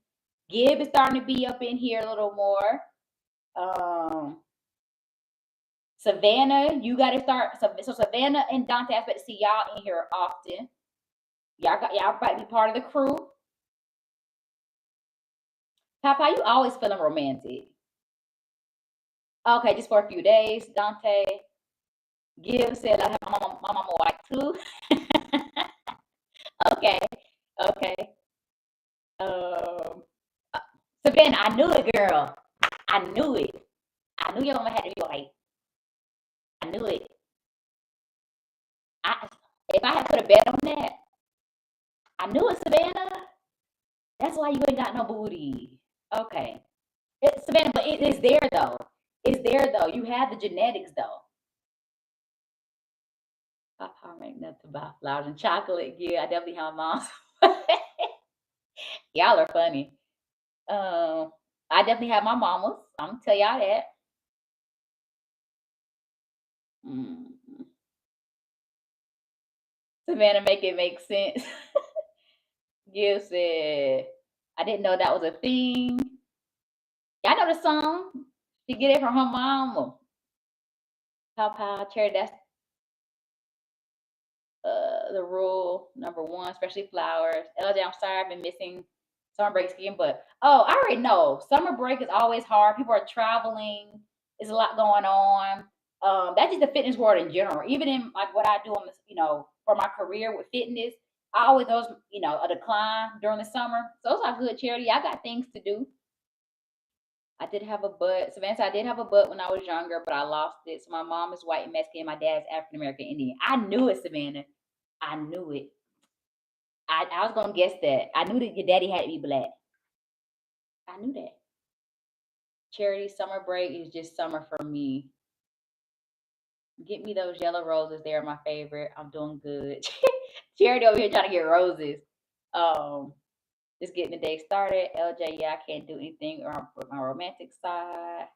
Gib is starting to be up in here a little more. Um, Savannah, you got to start. So Savannah and Dante, I expect to see y'all in here often. Y'all about to be part of the crew. Papa, you always feeling romantic. Okay, just for a few days. Dante, Gil said I have my mama white too. Okay, okay. Um, uh, Savannah, I knew it, girl. I knew it. I knew your mama had to be white. I knew it. I if I had put a bet on that, I knew it, Savannah. That's why you ain't got no booty. Okay. Savannah, but it is there though. It's there though. You have the genetics though. Papa ain't nothing about flowers and chocolate. Yeah, I definitely have mom. Y'all are funny. Um, I definitely have my mamas. I'm gonna tell y'all that. Mm. Savannah, make it make sense. You said I didn't know that was a thing. Y'all know the song. She get it from her mama. Pow pow, cherry. That's the rule number one, especially flowers. LJ, I'm sorry I've been missing summer break skiing, but oh, I already know summer break is always hard. People are traveling. There's a lot going on. That's just the fitness world in general. Even in like what I do on this, for my career with fitness, I always those, a decline during the summer. So those are good charity. I got things to do. I did have a butt. Samantha, I did have a butt when I was younger, but I lost it. So my mom is white and Mexican, my dad's African American Indian. I knew it, Savannah. I knew it. I was gonna guess that. I knew that your daddy had to be black. I knew that. Charity summer break is just summer for me. Get me those yellow roses. They're my favorite. I'm doing good. Charity over here trying to get roses. Um, just getting the day started. LJ, yeah, I can't do anything with my romantic side.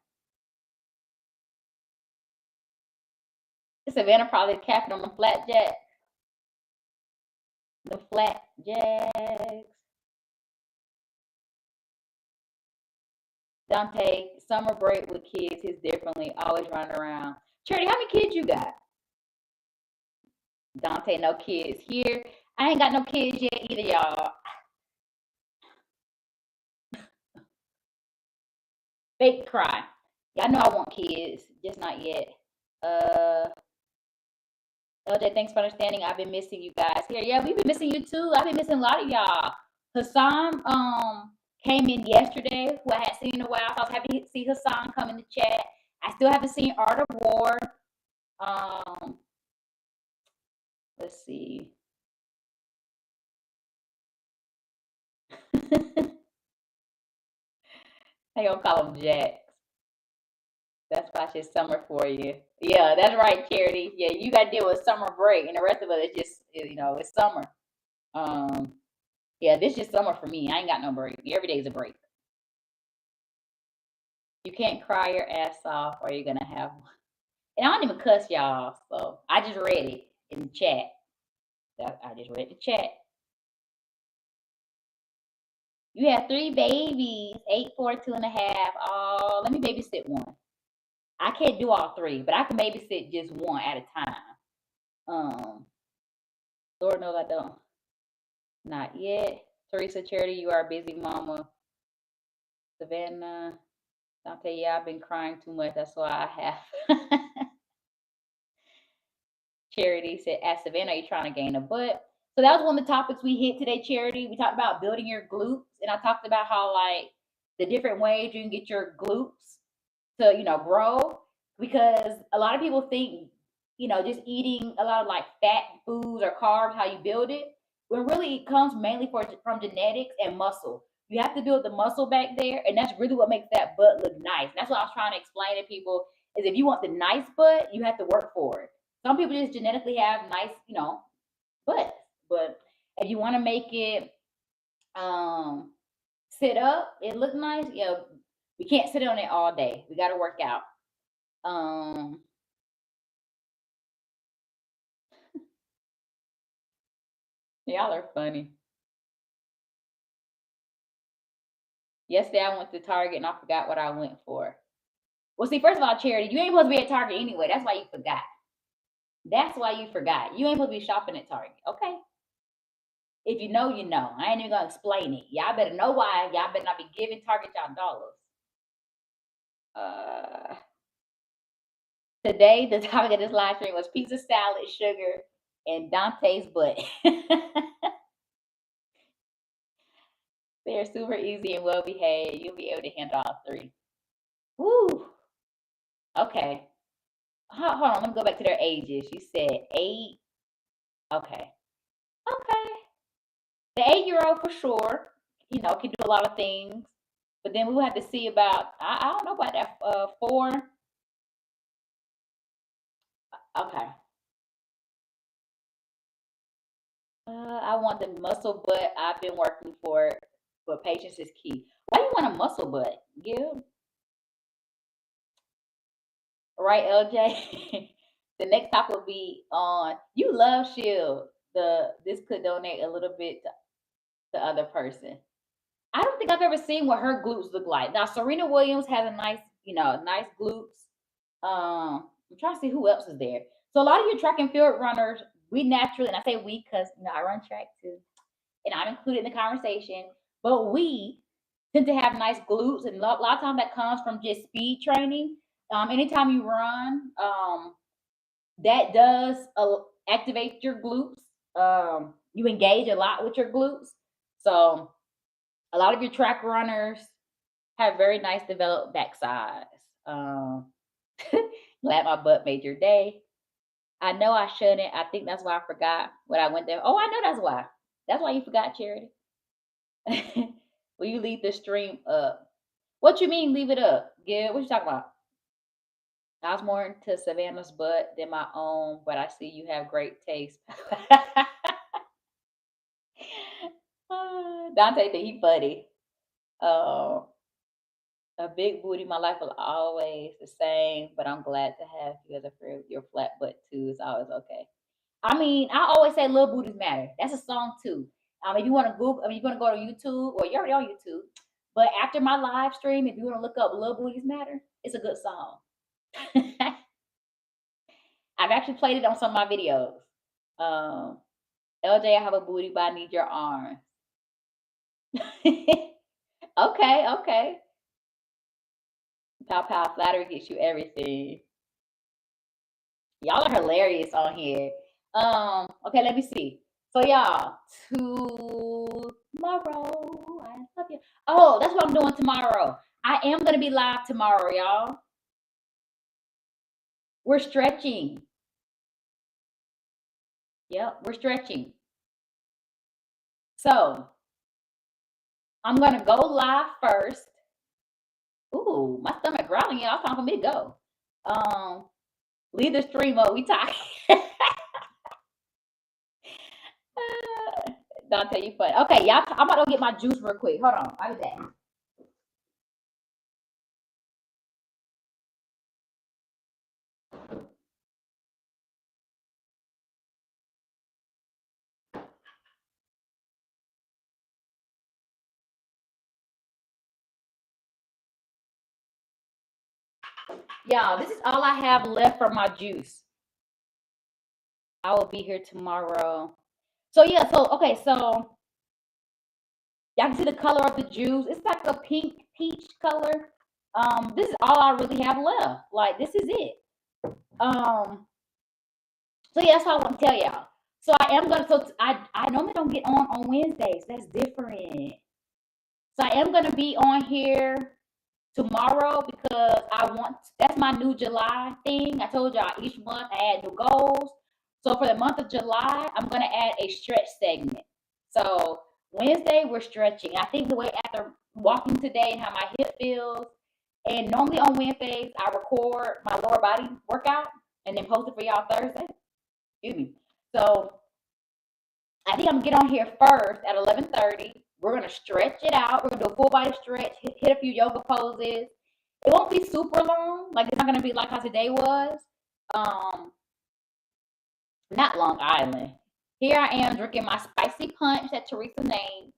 Savannah probably capping on the flat jack. The flat jacks. Dante, summer break with kids is differently. Always running around. Charity, how many kids you got? Dante, no kids here. I ain't got no kids yet either, y'all. Fake cry. Y'all know I want kids, just not yet. Uh, LJ, thanks for understanding. I've been missing you guys here. Yeah, we've been missing you too. I've been missing a lot of y'all. Hassan came in yesterday, who I had seen in a while. So I was happy to see Hassan come in the chat. I still haven't seen Art of War. Um, let's see. I gonna call them Jacks. That's why it's summer for you. Yeah, that's right, Charity. Yeah, you got to deal with summer break, and the rest of it is just it's summer. Um, yeah, this is summer for me. I ain't got no break. Every day's a break. You can't cry your ass off, or you're gonna have one. And I don't even cuss y'all, so I just read it in the chat. I just read the chat. You have 3 babies, 8, 4, 2.5. Oh, let me babysit one. I can't do all 3, but I can babysit just one at a time. Lord knows I don't. Not yet. Teresa Charity, you are a busy mama. Savannah, Dante, yeah, I've been crying too much. That's why I have. Charity said, "Ask Savannah, are you trying to gain a butt?" So that was one of the topics we hit today, Charity. We talked about building your glutes, and I talked about how like the different ways you can get your glutes to grow, because a lot of people think just eating a lot of like fat foods or carbs how you build it, when really it comes mainly from genetics and muscle. You have to build the muscle back there, and that's really what makes that butt look nice. And that's what I was trying to explain to people, is if you want the nice butt, you have to work for it. Some people just genetically have nice butts, but if you want to make it um sit up, it look nice, we can't sit on it all day. We got to work out. um Y'all are funny. Yesterday I went to Target and I forgot what I went for. Well, see, first of all, Charity, you ain't supposed to be at Target anyway. That's why you forgot. That's why you forgot. You ain't supposed to be shopping at Target. Okay. If you know, you know. I ain't even gonna explain it. Y'all better know why. Y'all better not be giving Target y'all dollars. Uh Today the topic of this live stream was pizza, salad, sugar, and Dante's butt. They're super easy and well behaved. You'll be able to handle all three. Woo. Okay. Hold on. Let me go back to their ages. You said 8. Okay. Okay. The 8-year-old for sure, can do a lot of things. But then we will have to see about, I don't know about that 4. Okay. I want the muscle butt. I've been working for it, but patience is key. Why you want a muscle butt? Yeah. Right, LJ? The next topic will be on you love Shield. This could donate a little bit to the other person. I don't think I've ever seen what her glutes look like. Now Serena Williams has a nice, nice glutes. I'm trying to see who else is there. So a lot of your track and field runners, we naturally, and I say we because I run track too, and I'm included in the conversation, but we tend to have nice glutes, and a lot of times that comes from just speed training. Anytime you run, that does activate your glutes. You engage a lot with your glutes. So a lot of your track runners have very nice developed backsides. Glad my butt made your day. I know I shouldn't. I think that's why I forgot when I went there. Oh, I know that's why. That's why you forgot, Charity. Will you leave the stream up? What you mean leave it up? Yeah, what you talking about? I was more into Savannah's butt than my own, but I see you have great taste. Dante think he funny. Uh, a big booty, my life will always the same, but I'm glad to have you as a friend. Your flat butt too is always okay. I mean, I always say little booties matter. That's a song too. If you want to Google, if you want to go to YouTube, or you're already on YouTube, but after my live stream, if you want to look up "Little Booties Matter," it's a good song. I've actually played it on some of my videos. Um, LJ, I have a booty, but I need your arm. Okay, okay. Pow pow, flattery gets you everything. Y'all are hilarious on here. Okay, let me see. So y'all, tomorrow, I love you. Oh, that's what I'm doing tomorrow. I am gonna be live tomorrow, y'all. We're stretching. Yep, we're stretching. So I'm gonna go live first. Ooh, my stomach growling, y'all. It's time for me to go. Leave the stream up. We talking. Dante, you fun. Okay, y'all. I'm about to go get my juice real quick. Hold on. I'll be back. Y'all, this is all I have left for my juice. I will be here tomorrow. So yeah, so okay, so y'all can see the color of the juice. It's like a pink peach color. This is all I really have left. Like, this is it. So yeah, that's what I want to tell y'all. So I am gonna. So I normally don't get on Wednesdays. That's different. So I am gonna be on here tomorrow because I want. That's my new July thing. I told y'all each month I add new goals. So for the month of July, I'm gonna add a stretch segment. So Wednesday we're stretching. I think the way after walking today and how my hip feels. And normally on Wednesdays I record my lower body workout and then post it for y'all Thursday. Excuse me. So I think I'm gonna get on here first at 11:30. We're gonna stretch it out. We're gonna do a full body stretch, hit a few yoga poses. It won't be super long. Like, it's not gonna be like how today was. Um, Not Long Island. Here I am drinking my spicy punch that Teresa named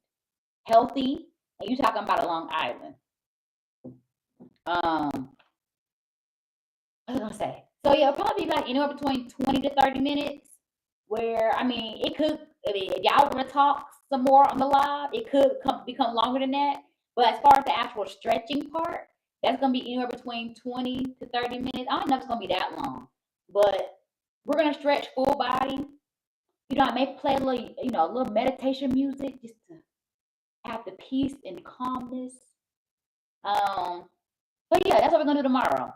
healthy, and you talking about a Long Island. What was I gonna say? So yeah, it'll probably be like anywhere between 20 to 30 minutes. Where I mean, it could. I mean, if y'all want to talk some more on the live, it could become longer than that. But as far as the actual stretching part, that's gonna be anywhere between 20 to 30 minutes. I don't know if it's gonna be that long, but we're gonna stretch full body. You know, I may play a little, a little meditation music just to have the peace and calmness. But yeah, that's what we're gonna do tomorrow.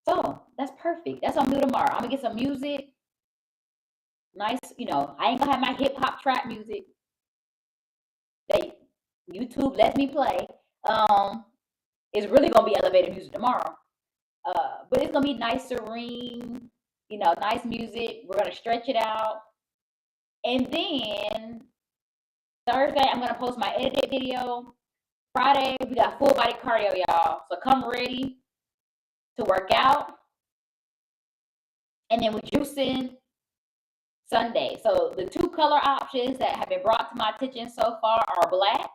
So that's perfect. That's what I'm gonna do tomorrow. I'm gonna get some music. Nice, I ain't gonna have my hip hop trap music that YouTube lets me play. It's really gonna be elevated music tomorrow. But it's gonna be nice, serene, nice music. We're gonna stretch it out. And then Thursday, I'm gonna post my edited video. Friday, we got full body cardio, y'all. So come ready to work out. And then we're juicing Sunday. So the two color options that have been brought to my attention so far are black.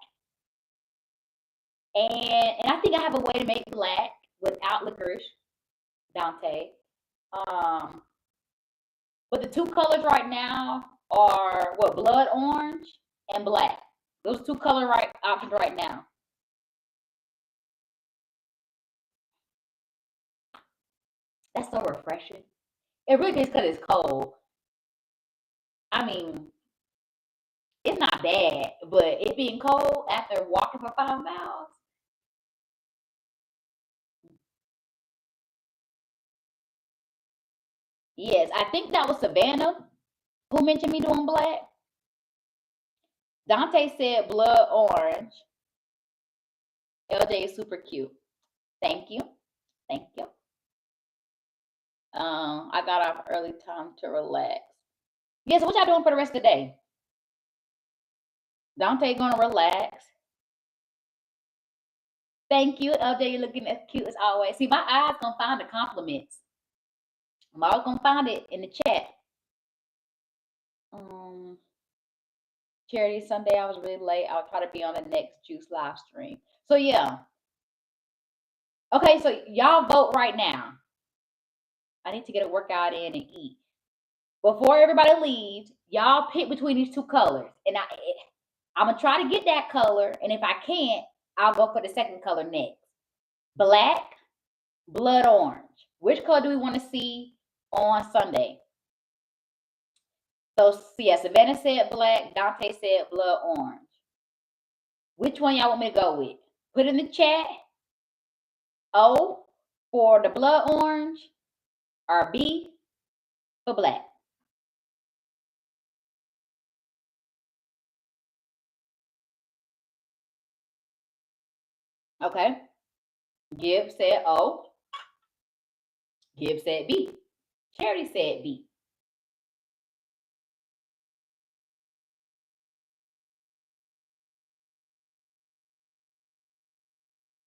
And I think I have a way to make black without licorice, Dante. But the two colors right now are blood orange and black. Those two color options right now. That's so refreshing. It really is because it's cold. I mean, it's not bad, but it being cold after walking for 5 miles. Yes, I think that was Savannah who mentioned me doing black. Dante said blood orange. LJ is super cute. Thank you. Thank you. I got off early, time to relax. Yes, what y'all doing for the rest of the day? Dante gonna relax. Thank you, LJ. You're looking as cute as always. See, my eyes gonna find the compliments. I'm always gonna find it in the chat. Charity Sunday, I was really late. I'll try to be on the next juice live stream. So yeah. Okay, so y'all vote right now. I need to get a workout in and eat. Before everybody leaves, y'all pick between these two colors. And I'm going to try to get that color. And if I can't, I'll go for the second color next. Black, blood orange. Which color do we want to see on Sunday? So, yeah, Savannah said black. Dante said blood orange. Which one y'all want me to go with? Put in the chat. O for the blood orange or B for black. Okay. Gibb said O. Gibb said B. Charity said B.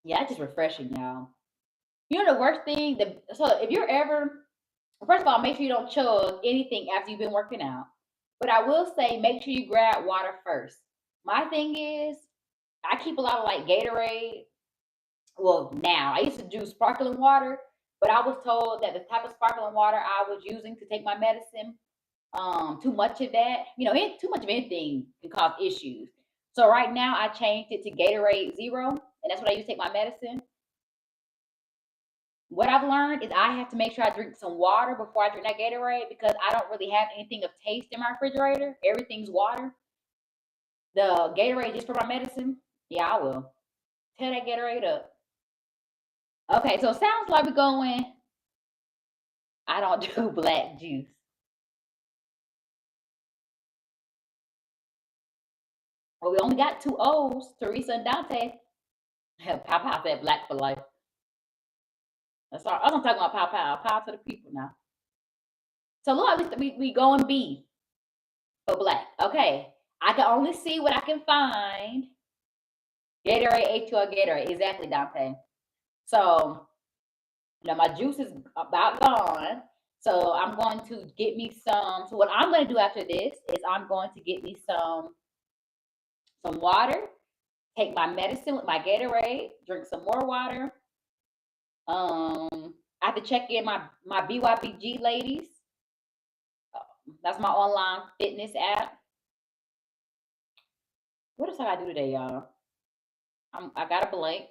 Yeah, it's just refreshing, y'all. You know the worst thing? So if you're ever, first of all, make sure you don't chug anything after you've been working out. But I will say, make sure you grab water first. My thing is, I keep a lot of like Gatorade. Well, now I used to do sparkling water, but I was told that the type of sparkling water I was using to take my medicine, too much of that, too much of anything can cause issues. So right now I changed it to Gatorade Zero, and that's what I use to take my medicine. What I've learned is I have to make sure I drink some water before I drink that Gatorade because I don't really have anything of taste in my refrigerator. Everything's water. The Gatorade just for my medicine. Yeah, I will. Tear that Gatorade up. Okay, so it sounds like we're going. I don't do black juice. Well, we only got two O's, Teresa and Dante. Pow said black for life. That's all. I'm talking about pow. Pow to the people now. So look, at least we going B for black. Okay. I can only see what I can find. Gatorade, H2O Gatorade. Exactly, Dante. So now my juice is about gone. So I'm going to get me some. So what I'm going to do after this is I'm going to get me some water, take my medicine with my Gatorade, drink some more water. I have to check in my BYBG ladies. That's my online fitness app. What else I gotta do today, y'all? I got a blank.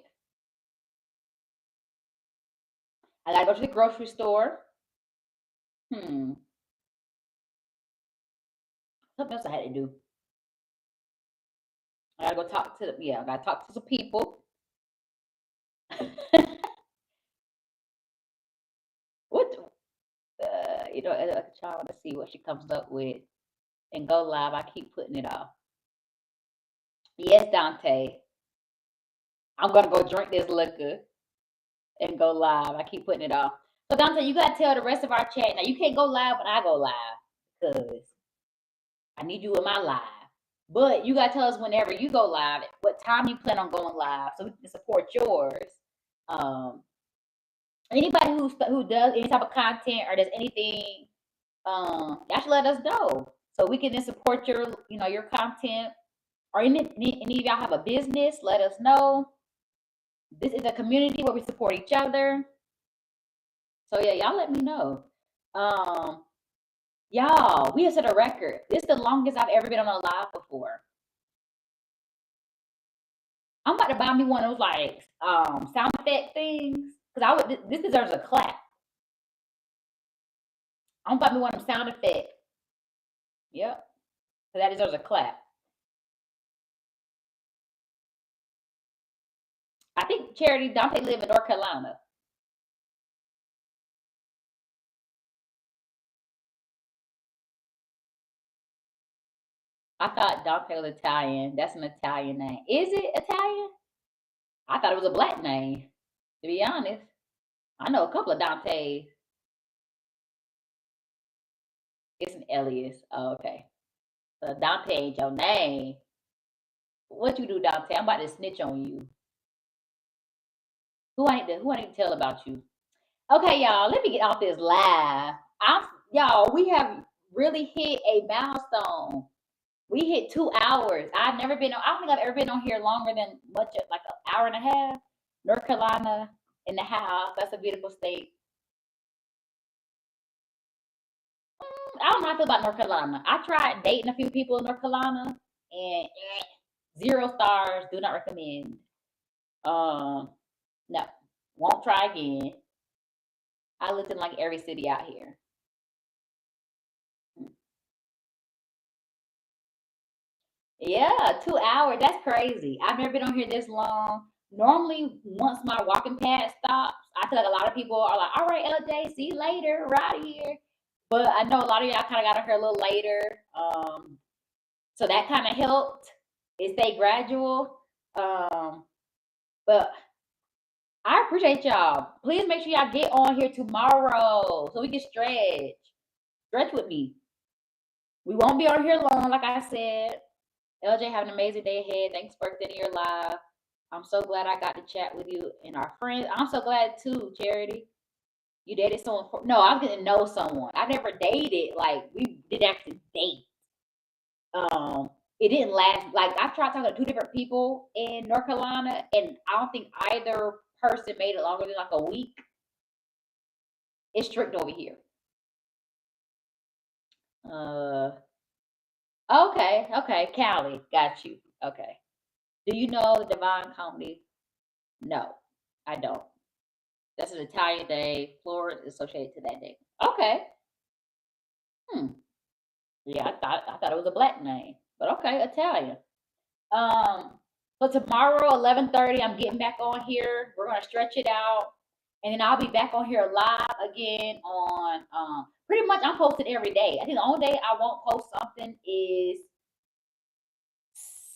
I gotta go to the grocery store. Something else I had to do. I gotta go talk to I gotta talk to some people. What a child to see what she comes up with and go live. I keep putting it off. Yes, Dante. I'm gonna go drink this liquor and go live. I keep putting it off. So Dante, you gotta tell the rest of our chat now. You can't go live when I go live because I need you in my live. But you gotta tell us whenever you go live, what time you plan on going live, so we can support yours. Anybody who does any type of content or does anything, y'all should let us know so we can then support your content. Or any of y'all have a business, let us know. This is a community where we support each other. So yeah, y'all let me know. Y'all, we have set a record. This is the longest I've ever been on a live before. I'm about to buy me one of those like sound effect things because this deserves a clap. I'm about to be one of them sound effects. Yep. So that deserves a clap. I think Charity Dante live in North Carolina. I thought Dante was Italian. That's an Italian name. Is it Italian? I thought it was a black name, to be honest. I know a couple of Dantes. It's an alias. Oh, okay. So Dante ain't your name. What you do, Dante? I'm about to snitch on you. Who I need to tell about you? Okay, y'all, let me get off this live. Y'all, we have really hit a milestone. We hit 2 hours. I don't think I've ever been on here longer than like an hour and a half. North Carolina in the house. That's a beautiful state. I don't know how I feel about North Carolina. I tried dating a few people in North Carolina and 0 stars. Do not recommend. No, won't try again. I lived in like every city out here. Yeah, 2 hours. That's crazy. I've never been on here this long. Normally, once my walking pad stops, I feel like a lot of people are like, all right, LJ, see you later. We're out of here. But I know a lot of y'all kind of got on here a little later. So that kind of helped. It stayed gradual. But I appreciate y'all. Please make sure y'all get on here tomorrow so we can stretch. Stretch with me. We won't be on here long, like I said. LJ, have an amazing day ahead. Thanks for extending your live. I'm so glad I got to chat with you and our friends. I'm so glad too, Charity. You dated someone no, I was gonna know someone. I never dated. Like we did actually date. It didn't last. Like I've tried talking to 2 different people in North Carolina, and I don't think either person made it longer than like a week. It's strict over here. Okay, Callie, got you. Okay. Do you know the Divine Comedy? No, I don't. That's an Italian day. Florida is associated to that day. Okay. Hmm. Yeah, I thought it was a black name, but okay, Italian. Um, so tomorrow, 11:30, I'm getting back on here. We're gonna stretch it out, and then I'll be back on here live again on pretty much I'm posting every day. I think the only day I won't post something is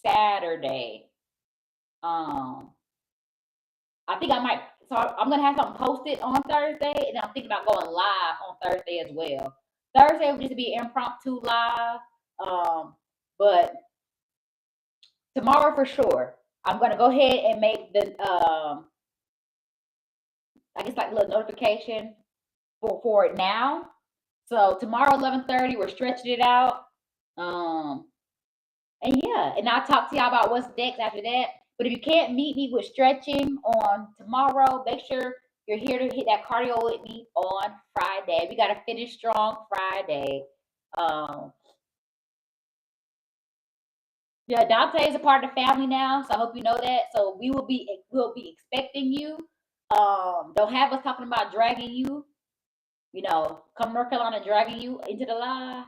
Saturday. Um, I think I might. So I'm gonna have something posted on Thursday, and I'm thinking about going live on Thursday as well. Thursday will just be impromptu live. Um, but tomorrow for sure, I'm gonna go ahead and make the I guess like a little notification for it now. So tomorrow 11:30, we're stretching it out. Um, and yeah, and I'll talk to y'all about what's next after that. But if you can't meet me with stretching on tomorrow, make sure you're here to hit that cardio with me on Friday. We gotta finish strong Friday. Um, yeah, Dante is a part of the family now, so I hope you know that. So we'll be expecting you. Don't have us talking about dragging you. Come North Carolina dragging you into the live.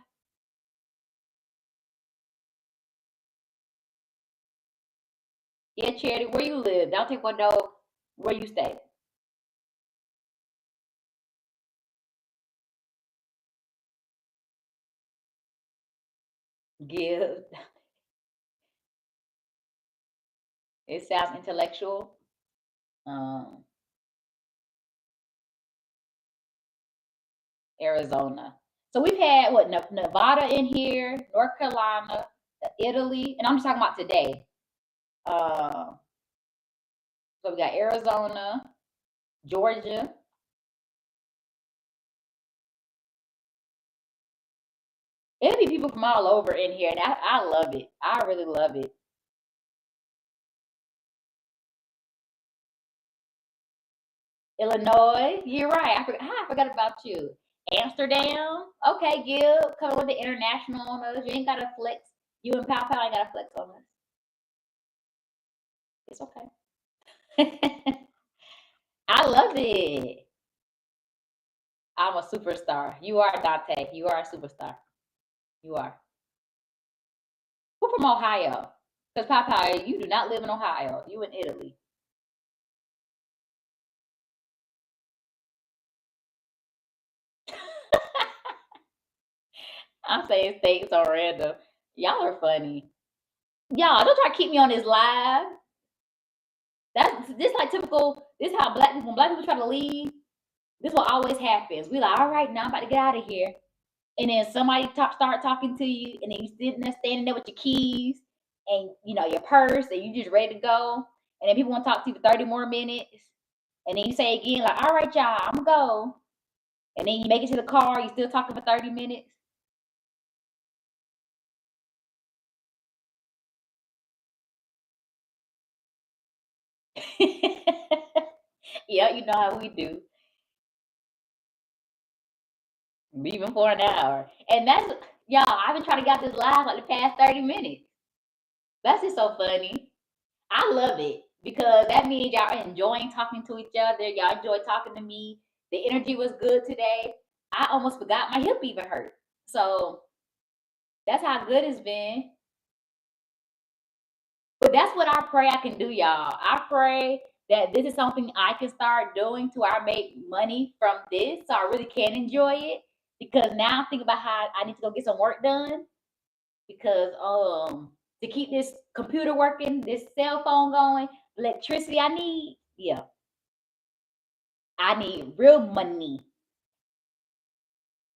Yeah, Charity, where you live? Dante want to know where you stay. Give. It sounds intellectual. Um, Arizona. So we've had what Nevada in here, North Carolina, Italy, and I'm just talking about today. Uh, so we got Arizona, Georgia. It'll be people from all over in here, and I love it. I really love it. Illinois, you're right. I forgot about you. Amsterdam, okay, Gil, coming with the international on us. You ain't gotta flex. You and Pow Pow ain't gotta flex on us. It's okay. I love it. I'm a superstar. You are Dante. You are a superstar. You are. Who from Ohio? Because Papa, you do not live in Ohio. You in Italy. I'm saying states on random. Y'all are funny. Y'all don't try to keep me on this live. That's this like typical. This how black people when black people try to leave. This what always happens. We like, all right, now I'm about to get out of here. And then somebody start talking to you, and then you standing there with your keys and your purse, and you just ready to go. And then people want to talk to you for 30 more minutes. And then you say again, like, all right, y'all, I'm gonna go. And then you make it to the car, you still talking for 30 minutes. Yeah, you know how we do. Even for an hour. And that's y'all, I've been trying to get this live like the past 30 minutes. That's just so funny. I love it because that means y'all are enjoying talking to each other. Y'all enjoy talking to me. The energy was good today. I almost forgot my hip even hurt. So that's how good it's been. But that's what I pray I can do, y'all. I pray that this is something I can start doing to where I make money from this so I really can enjoy it. Because now I'm thinking about how I need to go get some work done because to keep this computer working, this cell phone going, electricity I need, yeah, I need real money.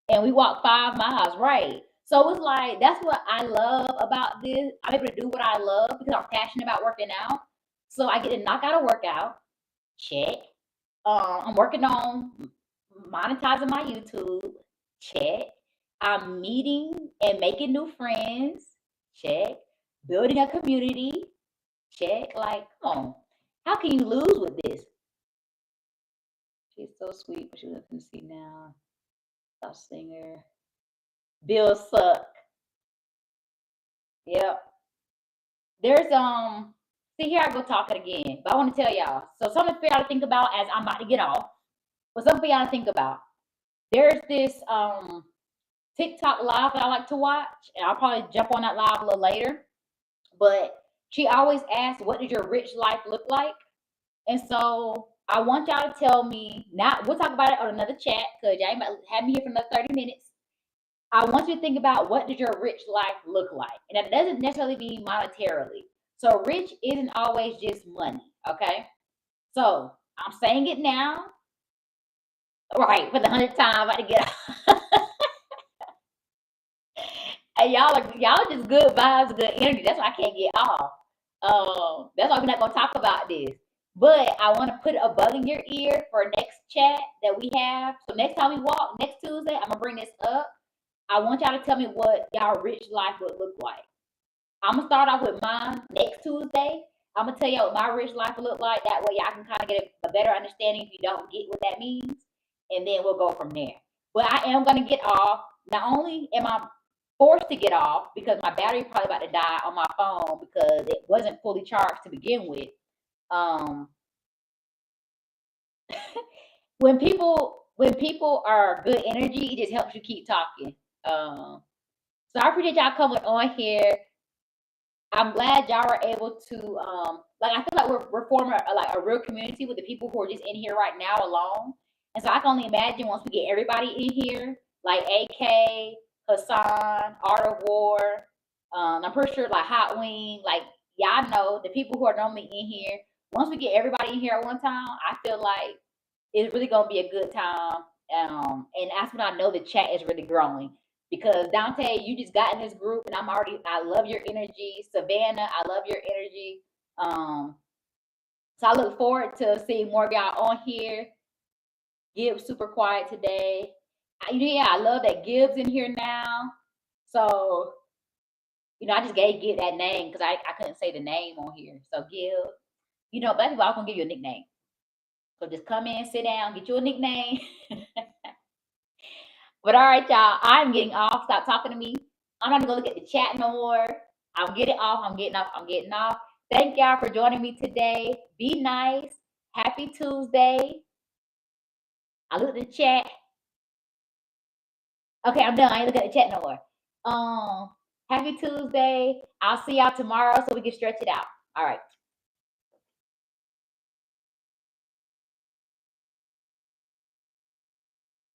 And we walk 5 miles, right? So it's like that's what I love about this. I'm able to do what I love because I'm passionate about working out. So I get to knock out a workout, check. I'm working on monetizing my YouTube, check. I'm meeting and making new friends, check. Building a community, check. Like, come on. How can you lose with this? She's so sweet, but she lives in see now. Top singer. Bill suck. Yep. There's See, here I go talking again. But I want to tell y'all. So something for y'all to think about as I'm about to get off. But something for y'all to think about. There's this TikTok live that I like to watch, and I'll probably jump on that live a little later. But she always asks, "What does your rich life look like?" And so I want y'all to tell me. Now we'll talk about it on another chat because y'all ain't about to have me here for another 30 minutes. I want you to think about, what does your rich life look like? And that doesn't necessarily mean monetarily. So rich isn't always just money, okay? So I'm saying it now, right, for the 100th time. I'm about to get and y'all just good vibes, good energy. That's why I can't get off. That's why we're not gonna talk about this. But I want to put a bug in your ear for next chat that we have. So next time we walk, next Tuesday, I'm gonna bring this up. I want y'all to tell me what y'all rich life would look like. I'm gonna start off with mine next Tuesday. I'm gonna tell y'all what my rich life will look like. That way, y'all can kind of get a better understanding if you don't get what that means, and then we'll go from there. But I am gonna get off. Not only am I forced to get off because my battery probably about to die on my phone because it wasn't fully charged to begin with. Um, when people are good energy, it just helps you keep talking. So I appreciate y'all coming on here. I'm glad y'all were able to like, I feel like we're forming like a real community with the people who are just in here right now alone. And so I can only imagine once we get everybody in here, like AK, Hassan, Art of War, I'm pretty sure like Hot Wing, like y'all know the people who are normally in here. Once we get everybody in here at one time, I feel like it's really gonna be a good time. And that's when I know the chat is really growing. Because Dante, you just got in this group, and I love your energy. Savannah, I love your energy. So I look forward to seeing more of y'all on here. Gibbs super quiet today. Yeah, I love that Gibbs in here now. So, I just gave Gibbs that name because I couldn't say the name on here. So Gibbs, black people, I'm gonna give you a nickname. So just come in, sit down, get you a nickname. But all right, y'all, I'm getting off. Stop talking to me. I'm not gonna look at the chat no more. I'm getting off. I'm getting off. I'm getting off. Thank y'all for joining me today. Be nice. Happy Tuesday. I look at the chat. Okay, I'm done. I ain't looking at the chat no more. Happy Tuesday. I'll see y'all tomorrow so we can stretch it out. All right.